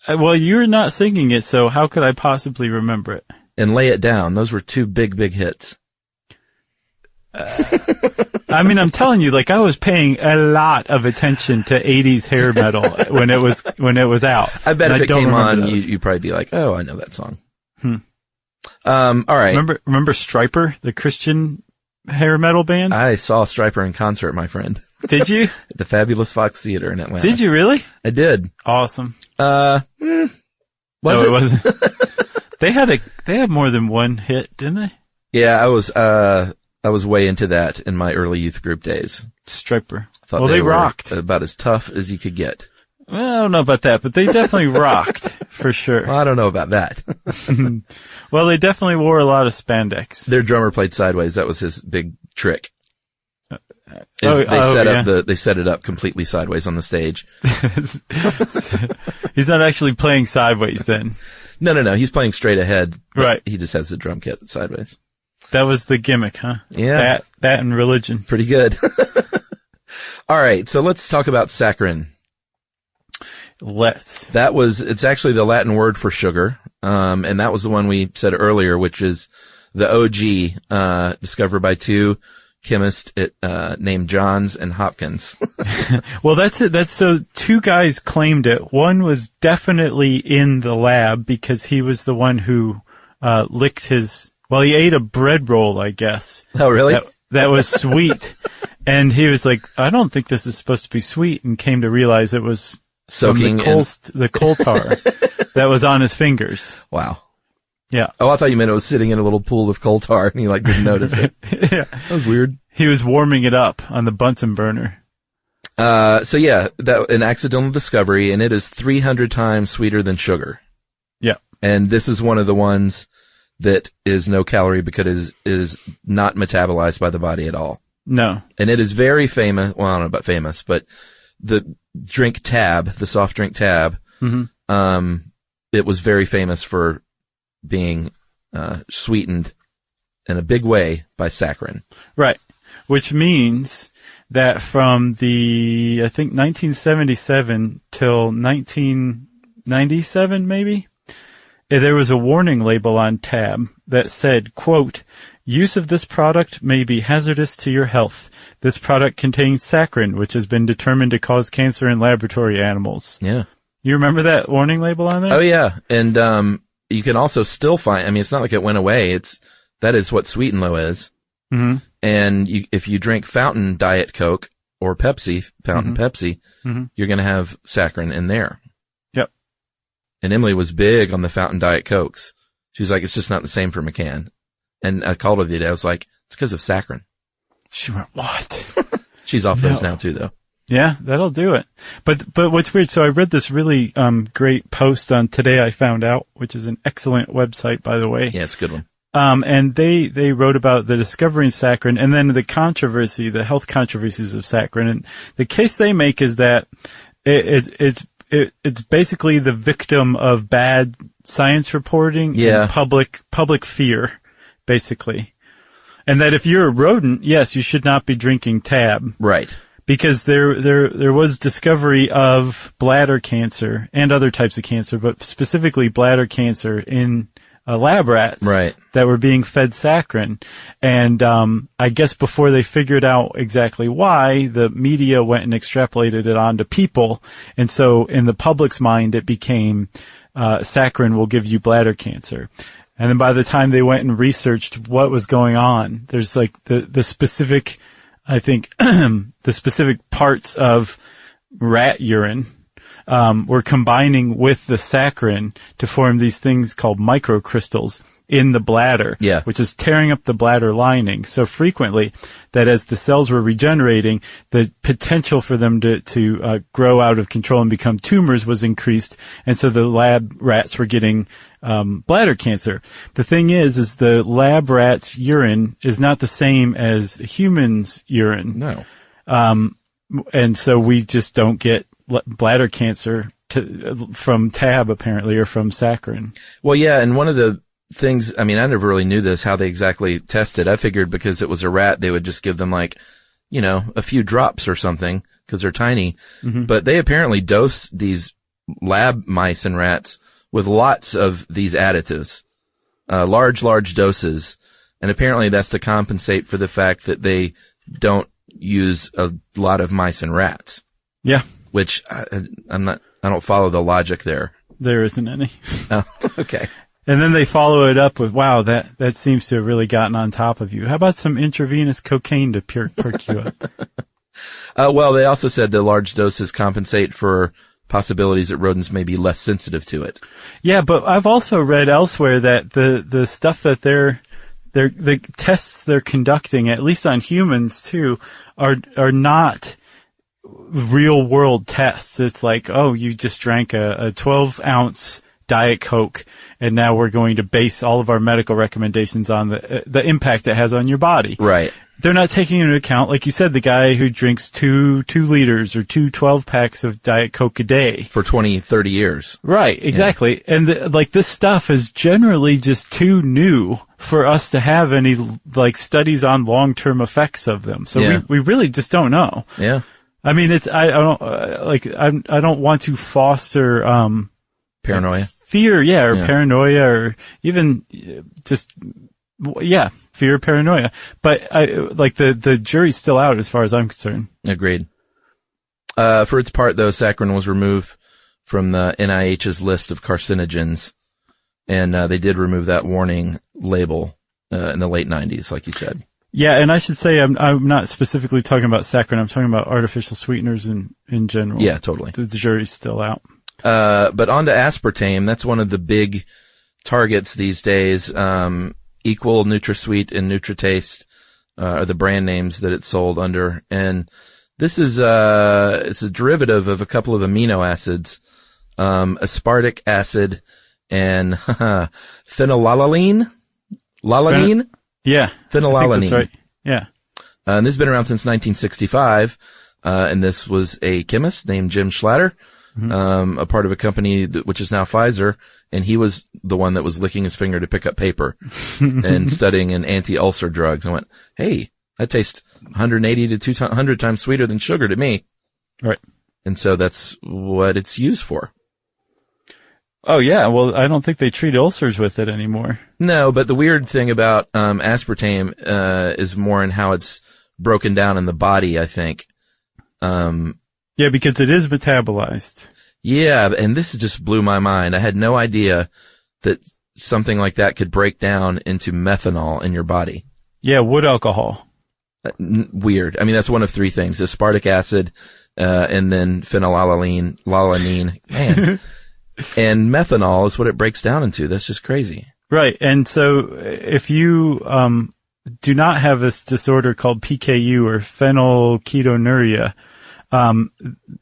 Well, you're not singing it, so how could I possibly remember it? And Lay It Down. Those were 2 big hits. I mean, I'm telling you, like, I was paying a lot of attention to 80s hair metal when it was out. I bet if it came on, those. you'd probably be like, oh, I know that song. All right. Remember Stryper, the Christian hair metal band? I saw Stryper in concert, my friend. Did you? At the Fabulous Fox Theater in Atlanta. Did you really? I did. Awesome. Was it wasn't. They had more than one hit, didn't they? Yeah, I was way into that in my early youth group days. Stryper. Well, they rocked. About as tough as you could get. Well, I don't know about that, but they definitely rocked, for sure. Well, I don't know about that. Well, they definitely wore a lot of spandex. Their drummer played sideways. That was his big trick. They set it up completely sideways on the stage. He's not actually playing sideways then. No. He's playing straight ahead. Right. He just has the drum kit sideways. That was the gimmick, huh? Yeah. That and religion. Pretty good. All right. So let's talk about saccharin. It's actually the Latin word for sugar. And that was the one we said earlier, which is the OG, discovered by two chemists, named Johns and Hopkins. Well, that's it. So two guys claimed it. One was definitely in the lab because he was the one who, he ate a bread roll, I guess. Oh, really? That was sweet. And he was like, I don't think this is supposed to be sweet, and came to realize it was soaking the coal tar that was on his fingers. Wow. Yeah. Oh, I thought you meant it was sitting in a little pool of coal tar and he didn't notice it. Yeah. That was weird. He was warming it up on the Bunsen burner. That an accidental discovery, and it is 300 times sweeter than sugar. Yeah. And this is one of the ones that is no calorie because it is not metabolized by the body at all. No. And it is very famous. Well, I don't know about famous, but the drink Tab, the soft drink Tab, it was very famous for being sweetened in a big way by saccharin. Right. Which means that from I think 1977 till 1997 maybe, there was a warning label on Tab that said, quote, "Use of this product may be hazardous to your health. This product contains saccharin, which has been determined to cause cancer in laboratory animals." Yeah. You remember that warning label on there? Oh, yeah. And you can also still find, I mean, it's not like it went away. That is what Sweet and Low is. Mm-hmm. And if you drink fountain Diet Coke or Pepsi, Pepsi, you're going to have saccharin in there. Yep. And Emily was big on the fountain Diet Cokes. She was like, it's just not the same from a can. And I called her the other day. I was like, it's because of saccharin. She went, what? She's off those now too, though. Yeah, that'll do it. But what's weird, so I read this really great post on Today I Found Out, which is an excellent website, by the way. Yeah, it's a good one. And they wrote about the discovery in saccharin and then the health controversies of saccharin. And the case they make is that it's basically the victim of bad science reporting and public fear, basically. And that if you're a rodent, yes, you should not be drinking Tab. Right. Because there was discovery of bladder cancer and other types of cancer, but specifically bladder cancer in lab rats that were being fed saccharin. And I guess before they figured out exactly why, the media went and extrapolated it onto people. And so in the public's mind, it became saccharin will give you bladder cancer. And then by the time they went and researched what was going on, there's like the specific, I think, the specific parts of rat urine were combining with the saccharin to form these things called microcrystals in the bladder, which is tearing up the bladder lining so frequently that as the cells were regenerating, the potential for them to grow out of control and become tumors was increased, and so the lab rats were getting bladder cancer. The thing is the lab rat's urine is not the same as humans' urine. No. And so we just don't get bladder cancer from Tab, apparently, or from saccharin. Well, yeah, and one of the things, I mean, I never really knew this, how they exactly tested. I figured because it was a rat, they would just give them a few drops or something, because they're tiny. Mm-hmm. But they apparently dose these lab mice and rats with lots of these additives, large doses. And apparently that's to compensate for the fact that they don't use a lot of mice and rats. Yeah. Which I don't follow the logic there. There isn't any. Oh, okay. And then they follow it up with, wow, that seems to have really gotten on top of you. How about some intravenous cocaine to perk you up? Well, they also said the large doses compensate for possibilities that rodents may be less sensitive to it. Yeah, but I've also read elsewhere that the stuff that the tests they're conducting, at least on humans too, are not real world tests. It's like, oh, you just drank a 12-ounce Diet Coke, and now we're going to base all of our medical recommendations on the impact it has on your body. Right. They're not taking into account, like you said, the guy who drinks 2 liters or 2 12-packs of Diet Coke a day. For 20, 30 years. Right, exactly. Yeah. And this stuff is generally just too new for us to have any, studies on long-term effects of them. So we really just don't know. Yeah. I mean, I don't want to foster, paranoia. Fear, or paranoia, or even just, fear, paranoia. But the jury's still out as far as I'm concerned. Agreed. For its part, though, saccharin was removed from the NIH's list of carcinogens, and they did remove that warning label in the late 90s, like you said. Yeah, and I should say I'm not specifically talking about saccharin. I'm talking about artificial sweeteners in general. Yeah, totally. The jury's still out. But on to aspartame. That's one of the big targets these days. Equal, NutraSweet, and NutraTaste are the brand names that it's sold under. And this is it's a derivative of a couple of amino acids, aspartic acid and phenylalanine. Yeah. Phenylalanine. That's right. Yeah. And this has been around since 1965. And this was a chemist named Jim Schlatter, a part of a company which is now Pfizer. And he was the one that was licking his finger to pick up paper and studying an anti-ulcer drugs and went, hey, that tastes 180 to 200 times sweeter than sugar to me. Right. And so that's what it's used for. Oh, yeah. Well, I don't think they treat ulcers with it anymore. No, but the weird thing about aspartame is more in how it's broken down in the body, I think. Yeah, because it is metabolized. Yeah, and this just blew my mind. I had no idea that something like that could break down into methanol in your body. Yeah, wood alcohol. Weird. I mean, that's one of three things: aspartic acid, and then phenylalanine. Man. And methanol is what it breaks down into. That's just crazy. Right. And so if you do not have this disorder called PKU or phenylketonuria,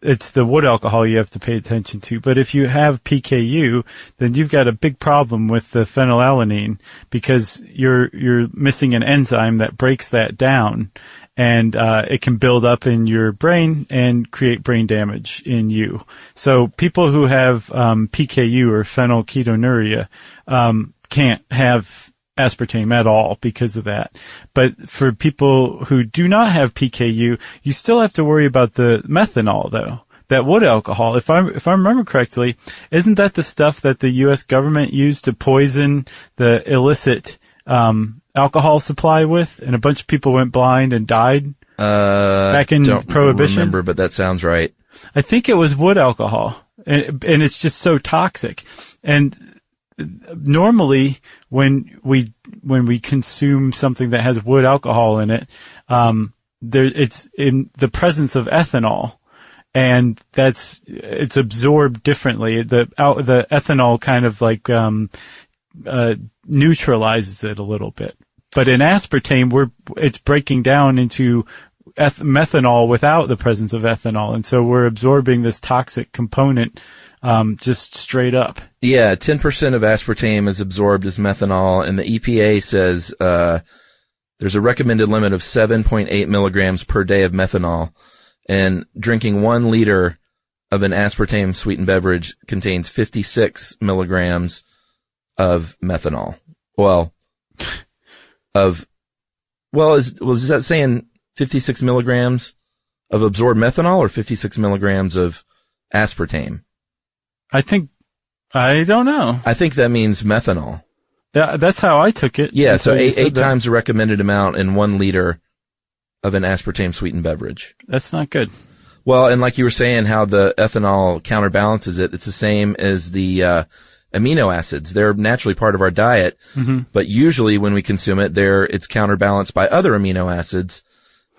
it's the wood alcohol you have to pay attention to. But if you have PKU, then you've got a big problem with the phenylalanine because you're missing an enzyme that breaks that down. And it can build up in your brain and create brain damage in you. So people who have PKU or phenylketonuria can't have aspartame at all because of that. But for people who do not have PKU, you still have to worry about the methanol, though. That wood alcohol, if I remember correctly, isn't that the stuff that the U.S. government used to poison the illicit alcohol supply with, and a bunch of people went blind and died back in Prohibition? Don't remember, but that sounds right. I think it was wood alcohol, and it's just so toxic. And normally, when we consume something that has wood alcohol in it, it's in the presence of ethanol. And it's absorbed differently. The ethanol kind of like neutralizes it a little bit. But in aspartame, it's breaking down into methanol without the presence of ethanol, and so we're absorbing this toxic component just straight up. Yeah, 10% of aspartame is absorbed as methanol, and the EPA says there's a recommended limit of 7.8 milligrams per day of methanol, and drinking 1 liter of an aspartame sweetened beverage contains 56 milligrams of methanol. Is that saying 56 milligrams of absorbed methanol or 56 milligrams of aspartame? I don't know. I think that means methanol. That's how I took it. Yeah, so eight times the recommended amount in 1 liter of an aspartame sweetened beverage. That's not good. Well, and like you were saying, how the ethanol counterbalances it, it's the same as the amino acids. They're naturally part of our diet, but usually when we consume it, it's counterbalanced by other amino acids.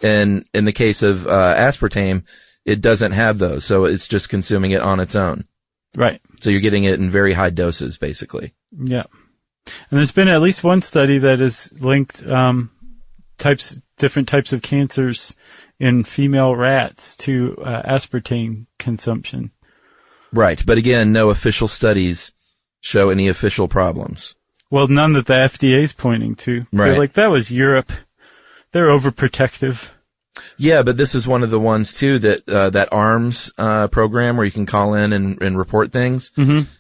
And in the case of aspartame, it doesn't have those, so it's just consuming it on its own. Right. So you're getting it in very high doses, basically. Yeah. And there's been at least one study that has linked different types of cancers in female rats to aspartame consumption. Right. But again, no official studies show any official problems. Well, none that the FDA is pointing to. Right. They're like, that was Europe. They're overprotective. Yeah, but this is one of the ones too that ARMS program where you can call in and report things.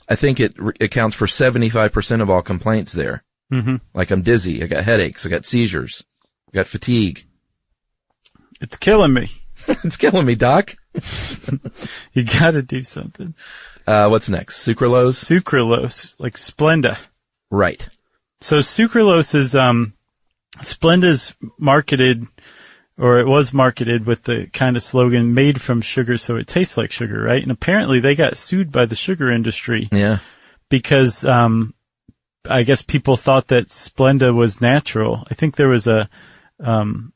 I think it accounts for 75% of all complaints there. Like, I'm dizzy, I got headaches, I got seizures, I got fatigue. It's killing me. It's killing me, Doc. You gotta do something. What's next? Sucralose? Sucralose, like Splenda. Right. So sucralose is, Splenda's marketed, or it was marketed with the kind of slogan, made from sugar so it tastes like sugar, right? And apparently they got sued by the sugar industry. Yeah. Because, I guess people thought that Splenda was natural. I think there was some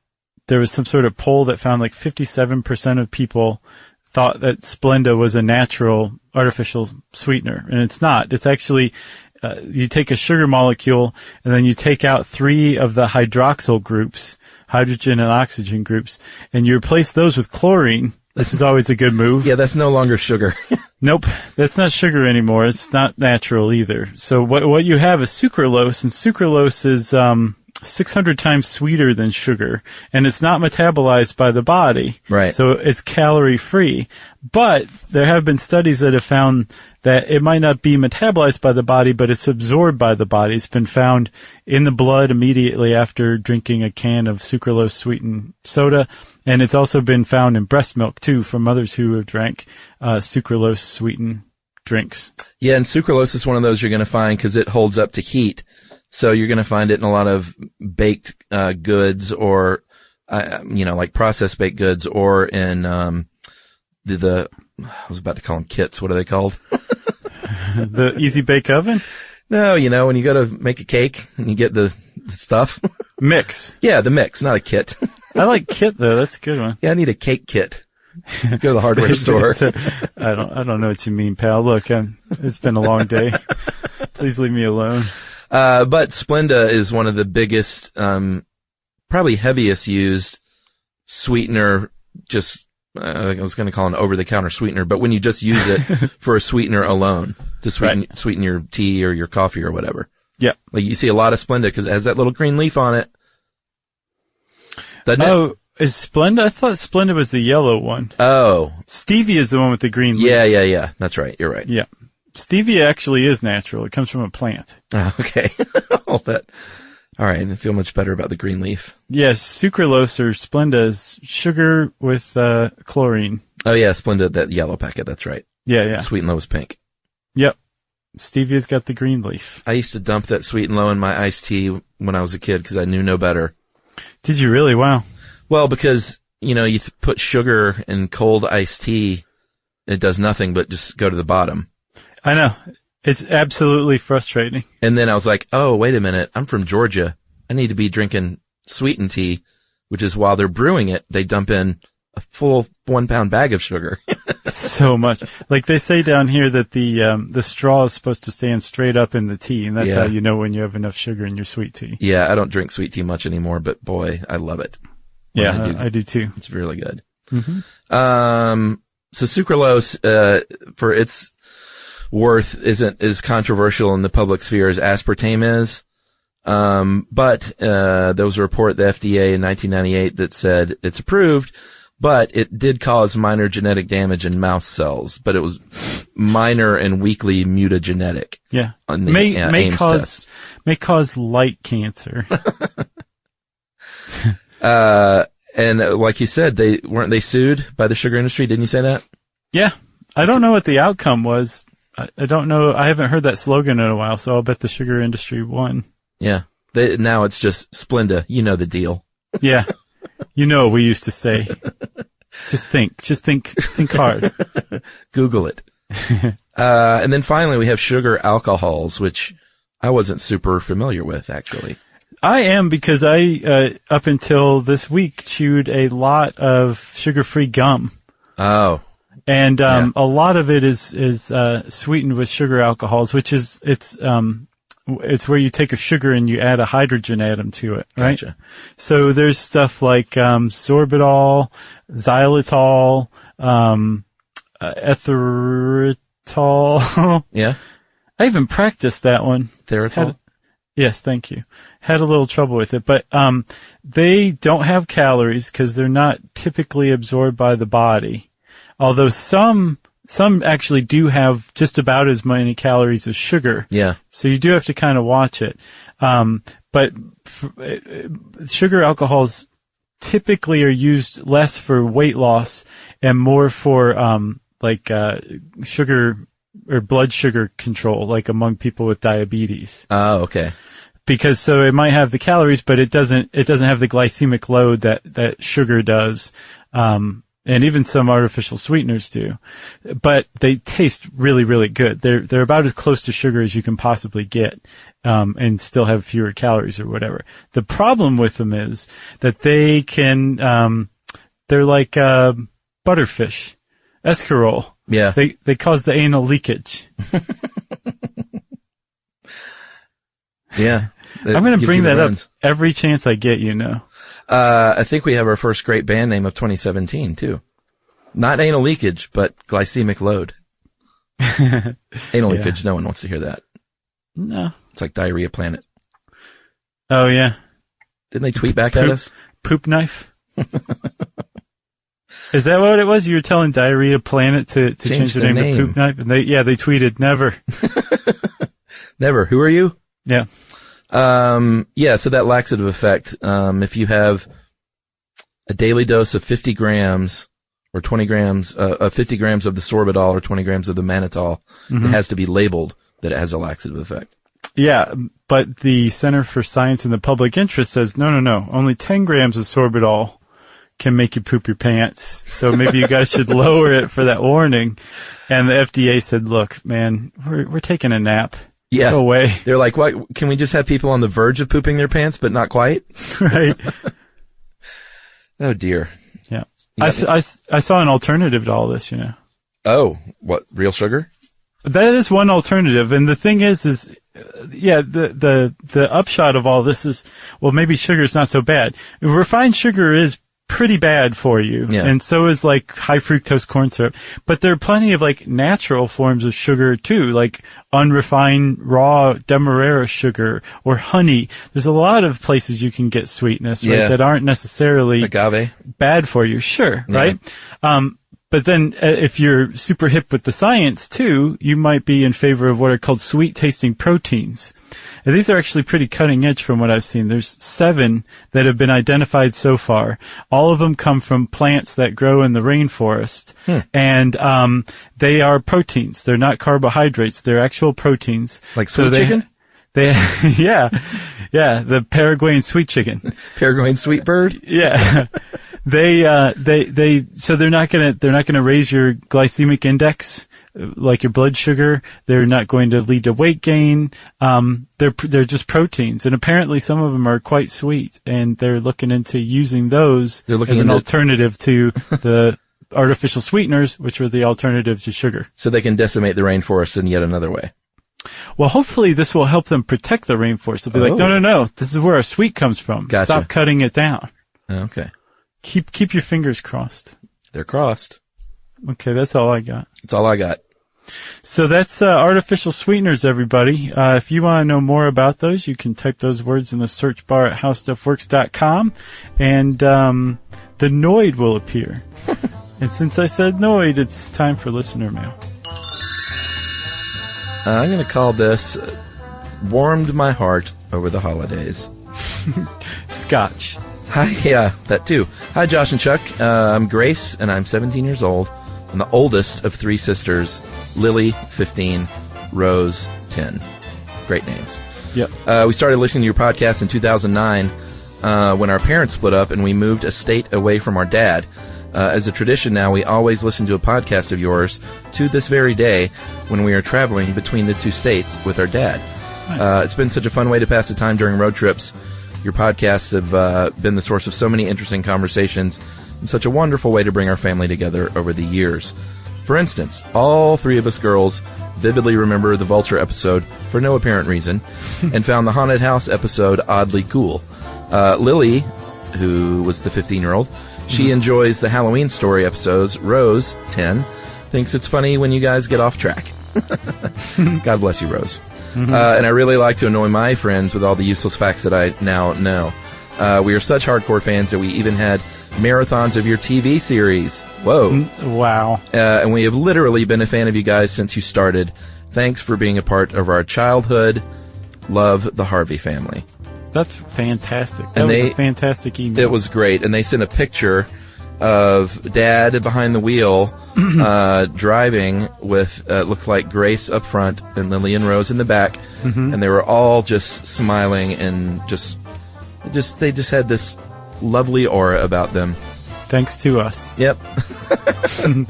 sort of poll that found like 57% of people thought that Splenda was a natural artificial sweetener. And it's not. It's actually, you take a sugar molecule and then you take out 3 of the hydroxyl groups, hydrogen and oxygen groups, and you replace those with chlorine. This is always a good move. Yeah, that's no longer sugar. Nope, that's not sugar anymore. It's not natural either. So what you have is sucralose, and sucralose is 600 times sweeter than sugar, and it's not metabolized by the body. Right. So it's calorie free. But there have been studies that have found that it might not be metabolized by the body, but it's absorbed by the body. It's been found in the blood immediately after drinking a can of sucralose sweetened soda. And it's also been found in breast milk too from mothers who have drank sucralose sweetened drinks. Yeah, and sucralose is one of those you're going to find because it holds up to heat. So you're going to find it in a lot of baked goods or, like processed baked goods, or in I was about to call them kits. What are they called? The Easy Bake Oven? No, when you go to make a cake and you get the stuff. Mix. Yeah, the mix, not a kit. I like kit though. That's a good one. Yeah, I need a cake kit. Go to the hardware store. I don't know what you mean, pal. Look, it's been a long day. Please leave me alone. But Splenda is one of the biggest, probably heaviest used sweetener, I was going to call it an over-the-counter sweetener, but when you just use it for a sweetener alone, to sweeten your tea or your coffee or whatever. Yeah. Like you see a lot of Splenda because it has that little green leaf on it. Doesn't it? Is Splenda? I thought Splenda was the yellow one. Oh. Stevia is the one with the green leaf. Yeah. That's right. You're right. Yeah. Stevia actually is natural. It comes from a plant. Oh, okay. All right. I feel much better about the green leaf. Yes. Sucralose or Splenda is sugar with chlorine. Oh, yeah. Splenda, that yellow packet. That's right. Yeah. Sweet and low is pink. Yep. Stevia's got the green leaf. I used to dump that sweet and low in my iced tea when I was a kid because I knew no better. Did you really? Wow. Well, because, you put sugar in cold iced tea, it does nothing but just go to the bottom. I know. It's absolutely frustrating. And then I was like, oh, wait a minute. I'm from Georgia. I need to be drinking sweetened tea, which is while they're brewing it, they dump in a full 1 pound bag of sugar. So much. Like they say down here that the straw is supposed to stand straight up in the tea, and that's how you know when you have enough sugar in your sweet tea. Yeah, I don't drink sweet tea much anymore, but boy, I love it. Yeah, I do too. It's really good. Mm-hmm. So sucralose, for its worth isn't as controversial in the public sphere as aspartame is. But there was a report at the FDA in 1998 that said it's approved, but it did cause minor genetic damage in mouse cells, but it was minor and weakly mutagenetic. Yeah. On the may cause light cancer. And like you said, weren't they sued by the sugar industry? Didn't you say that? Yeah. I don't know what the outcome was. I don't know. I haven't heard that slogan in a while, so I'll bet the sugar industry won. Yeah. Now it's just Splenda. You know the deal. Yeah. You know, we used to say, just think hard. Google it. And then finally we have sugar alcohols, which I wasn't super familiar with, actually. I am, because I, up until this week, chewed a lot of sugar-free gum. Oh. And, a lot of it is sweetened with sugar alcohols, which is, it's where you take a sugar and you add a hydrogen atom to it, right? Gotcha. So there's stuff like, sorbitol, xylitol, erythritol. Yeah. I even practiced that one. Erythritol? Yes, thank you. Had a little trouble with it, but, they don't have calories because they're not typically absorbed by the body. Although some actually do have just about as many calories as sugar. Yeah. So you do have to kind of watch it. But sugar alcohols typically are used less for weight loss and more for, sugar or blood sugar control, like among people with diabetes. Oh, okay. Because so it might have the calories, but it doesn't have the glycemic load that sugar does. And even some artificial sweeteners do, but they taste really, really good. They're about as close to sugar as you can possibly get, and still have fewer calories or whatever. The problem with them is that they can, they're like, butterfish, escarole. Yeah. They cause the anal leakage. Yeah. I'm going to bring that up every chance I get, you know. I think we have our first great band name of 2017 too. Not anal leakage, but glycemic load. Anal leakage, no one wants to hear that. No. It's like Diarrhea Planet. Oh yeah. Didn't they tweet back at us? Poop knife? Is that what it was? You were telling Diarrhea Planet to change their name to Poop Knife? And they tweeted never. Never. Who are you? Yeah. So that laxative effect, if you have a daily dose of 50 grams or 20 grams, 50 grams of the sorbitol or 20 grams of the mannitol, it has to be labeled that it has a laxative effect. Yeah, but the Center for Science in the Public Interest says, no, only 10 grams of sorbitol can make you poop your pants. So maybe you guys should lower it for that warning. And the FDA said, look, man, we're taking a nap. Yeah. Go away. They're like, what? Can we just have people on the verge of pooping their pants, but not quite? Right. Oh dear. Yeah. I saw an alternative to all this, you know. Oh, what? Real sugar? That is one alternative. And the thing is, the upshot of all this is, well, maybe sugar is not so bad. Refined sugar is pretty bad for you. Yeah. And so is like high fructose corn syrup. But there are plenty of like natural forms of sugar too, like unrefined raw demerara sugar or honey. There's a lot of places you can get sweetness, right, that aren't necessarily agave bad for you. Sure. Yeah. Right. But then if you're super hip with the science too, you might be in favor of what are called sweet tasting proteins. And these are actually pretty cutting edge from what I've seen. There's 7 that have been identified so far. All of them come from plants that grow in the rainforest. And they are proteins. They're not carbohydrates. They're actual proteins. Like sweet chicken? Yeah, the Paraguayan sweet chicken. Paraguayan sweet bird? Yeah. So they're not gonna raise your glycemic index, like your blood sugar. They're not going to lead to weight gain. They're just proteins. And apparently some of them are quite sweet, and they're looking into using those as an alternative to the artificial sweeteners, which are the alternative to sugar. So they can decimate the rainforest in yet another way. Well, hopefully this will help them protect the rainforest. They'll be like, no, this is where our sweet comes from. Gotcha. Stop cutting it down. Okay. Keep your fingers crossed. They're crossed. Okay, that's all I got. That's all I got. So that's artificial sweeteners, everybody. If you want to know more about those, you can type those words in the search bar at howstuffworks.com, and the Noid will appear. And since I said Noid, it's time for listener mail. I'm going to call this Warmed My Heart Over the Holidays. Scotch. Hi, yeah, that too. Hi, Josh and Chuck. I'm Grace, and I'm 17 years old. I'm the oldest of 3 sisters, Lily, 15, Rose, 10. Great names. Yep. We started listening to your podcast in 2009. when our parents split up and we moved a state away from our dad. As a tradition now, we always listen to a podcast of yours to this very day when we are traveling between the two states with our dad. Nice. It's been such a fun way to pass the time during road trips. Your podcasts have been the source of so many interesting conversations and such a wonderful way to bring our family together over the years. For instance, all three of us girls vividly remember the Vulture episode for no apparent reason and found the Haunted House episode oddly cool. Lily, who was the 15-year-old, she enjoys the Halloween Story episodes. Rose, 10, thinks it's funny when you guys get off track. God bless you, Rose. And I really like to annoy my friends with all the useless facts that I now know. We are such hardcore fans that we even had marathons of your TV series. Whoa. Wow. And we have literally been a fan of you guys since you started. Thanks for being a part of our childhood. Love, the Harvey family. That's fantastic. That was a fantastic email. It was great. And they sent a picture of Dad behind the wheel driving with, looked like Grace up front and Lily and Rose in the back. And they were all just smiling and they just had this lovely aura about them. Thanks to us. Yep.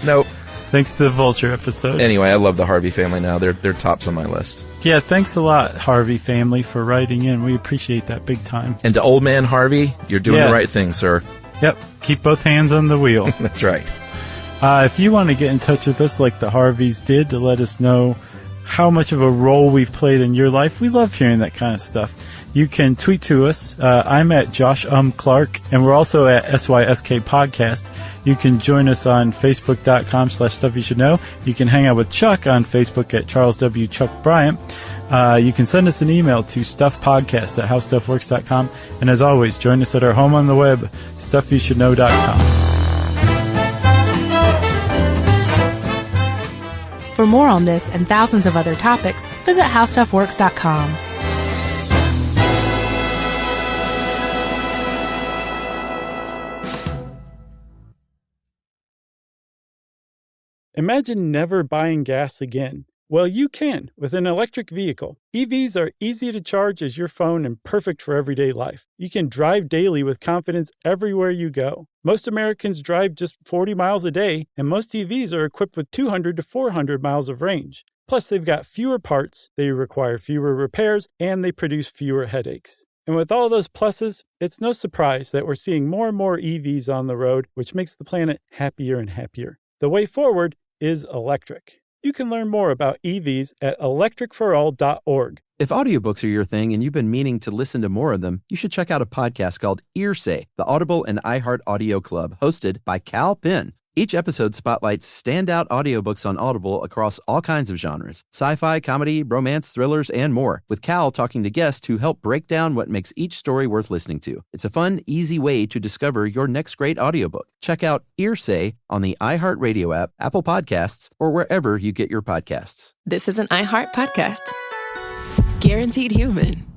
Nope. Thanks to the Vulture episode. Anyway, I love the Harvey family now. They're tops on my list. Yeah, thanks a lot, Harvey family, for writing in. We appreciate that big time. And to old man Harvey, you're doing the right thing, sir. Yep. Keep both hands on the wheel. That's right. If you want to get in touch with us like the Harveys did to let us know how much of a role we've played in your life, we love hearing that kind of stuff. You can tweet to us. I'm at Josh Clark, and we're also at SYSK Podcast. You can join us on Facebook.com/Stuff You Should Know. You can hang out with Chuck on Facebook at Charles W. Chuck Bryant. You can send us an email to stuffpodcast@howstuffworks.com. And as always, join us at our home on the web, stuffyoushouldknow.com. For more on this and thousands of other topics, visit howstuffworks.com. Imagine never buying gas again. Well, you can with an electric vehicle. EVs are easy to charge as your phone and perfect for everyday life. You can drive daily with confidence everywhere you go. Most Americans drive just 40 miles a day, and most EVs are equipped with 200 to 400 miles of range. Plus, they've got fewer parts, they require fewer repairs, and they produce fewer headaches. And with all those pluses, it's no surprise that we're seeing more and more EVs on the road, which makes the planet happier and happier. The way forward is electric. You can learn more about EVs at electricforall.org. If audiobooks are your thing and you've been meaning to listen to more of them, you should check out a podcast called Earsay, the Audible and iHeart Audio Club, hosted by Cal Penn. Each episode spotlights standout audiobooks on Audible across all kinds of genres: sci-fi, comedy, romance, thrillers, and more, with Cal talking to guests who help break down what makes each story worth listening to. It's a fun, easy way to discover your next great audiobook. Check out Earsay on the iHeartRadio app, Apple Podcasts, or wherever you get your podcasts. This is an iHeart podcast. Guaranteed Human.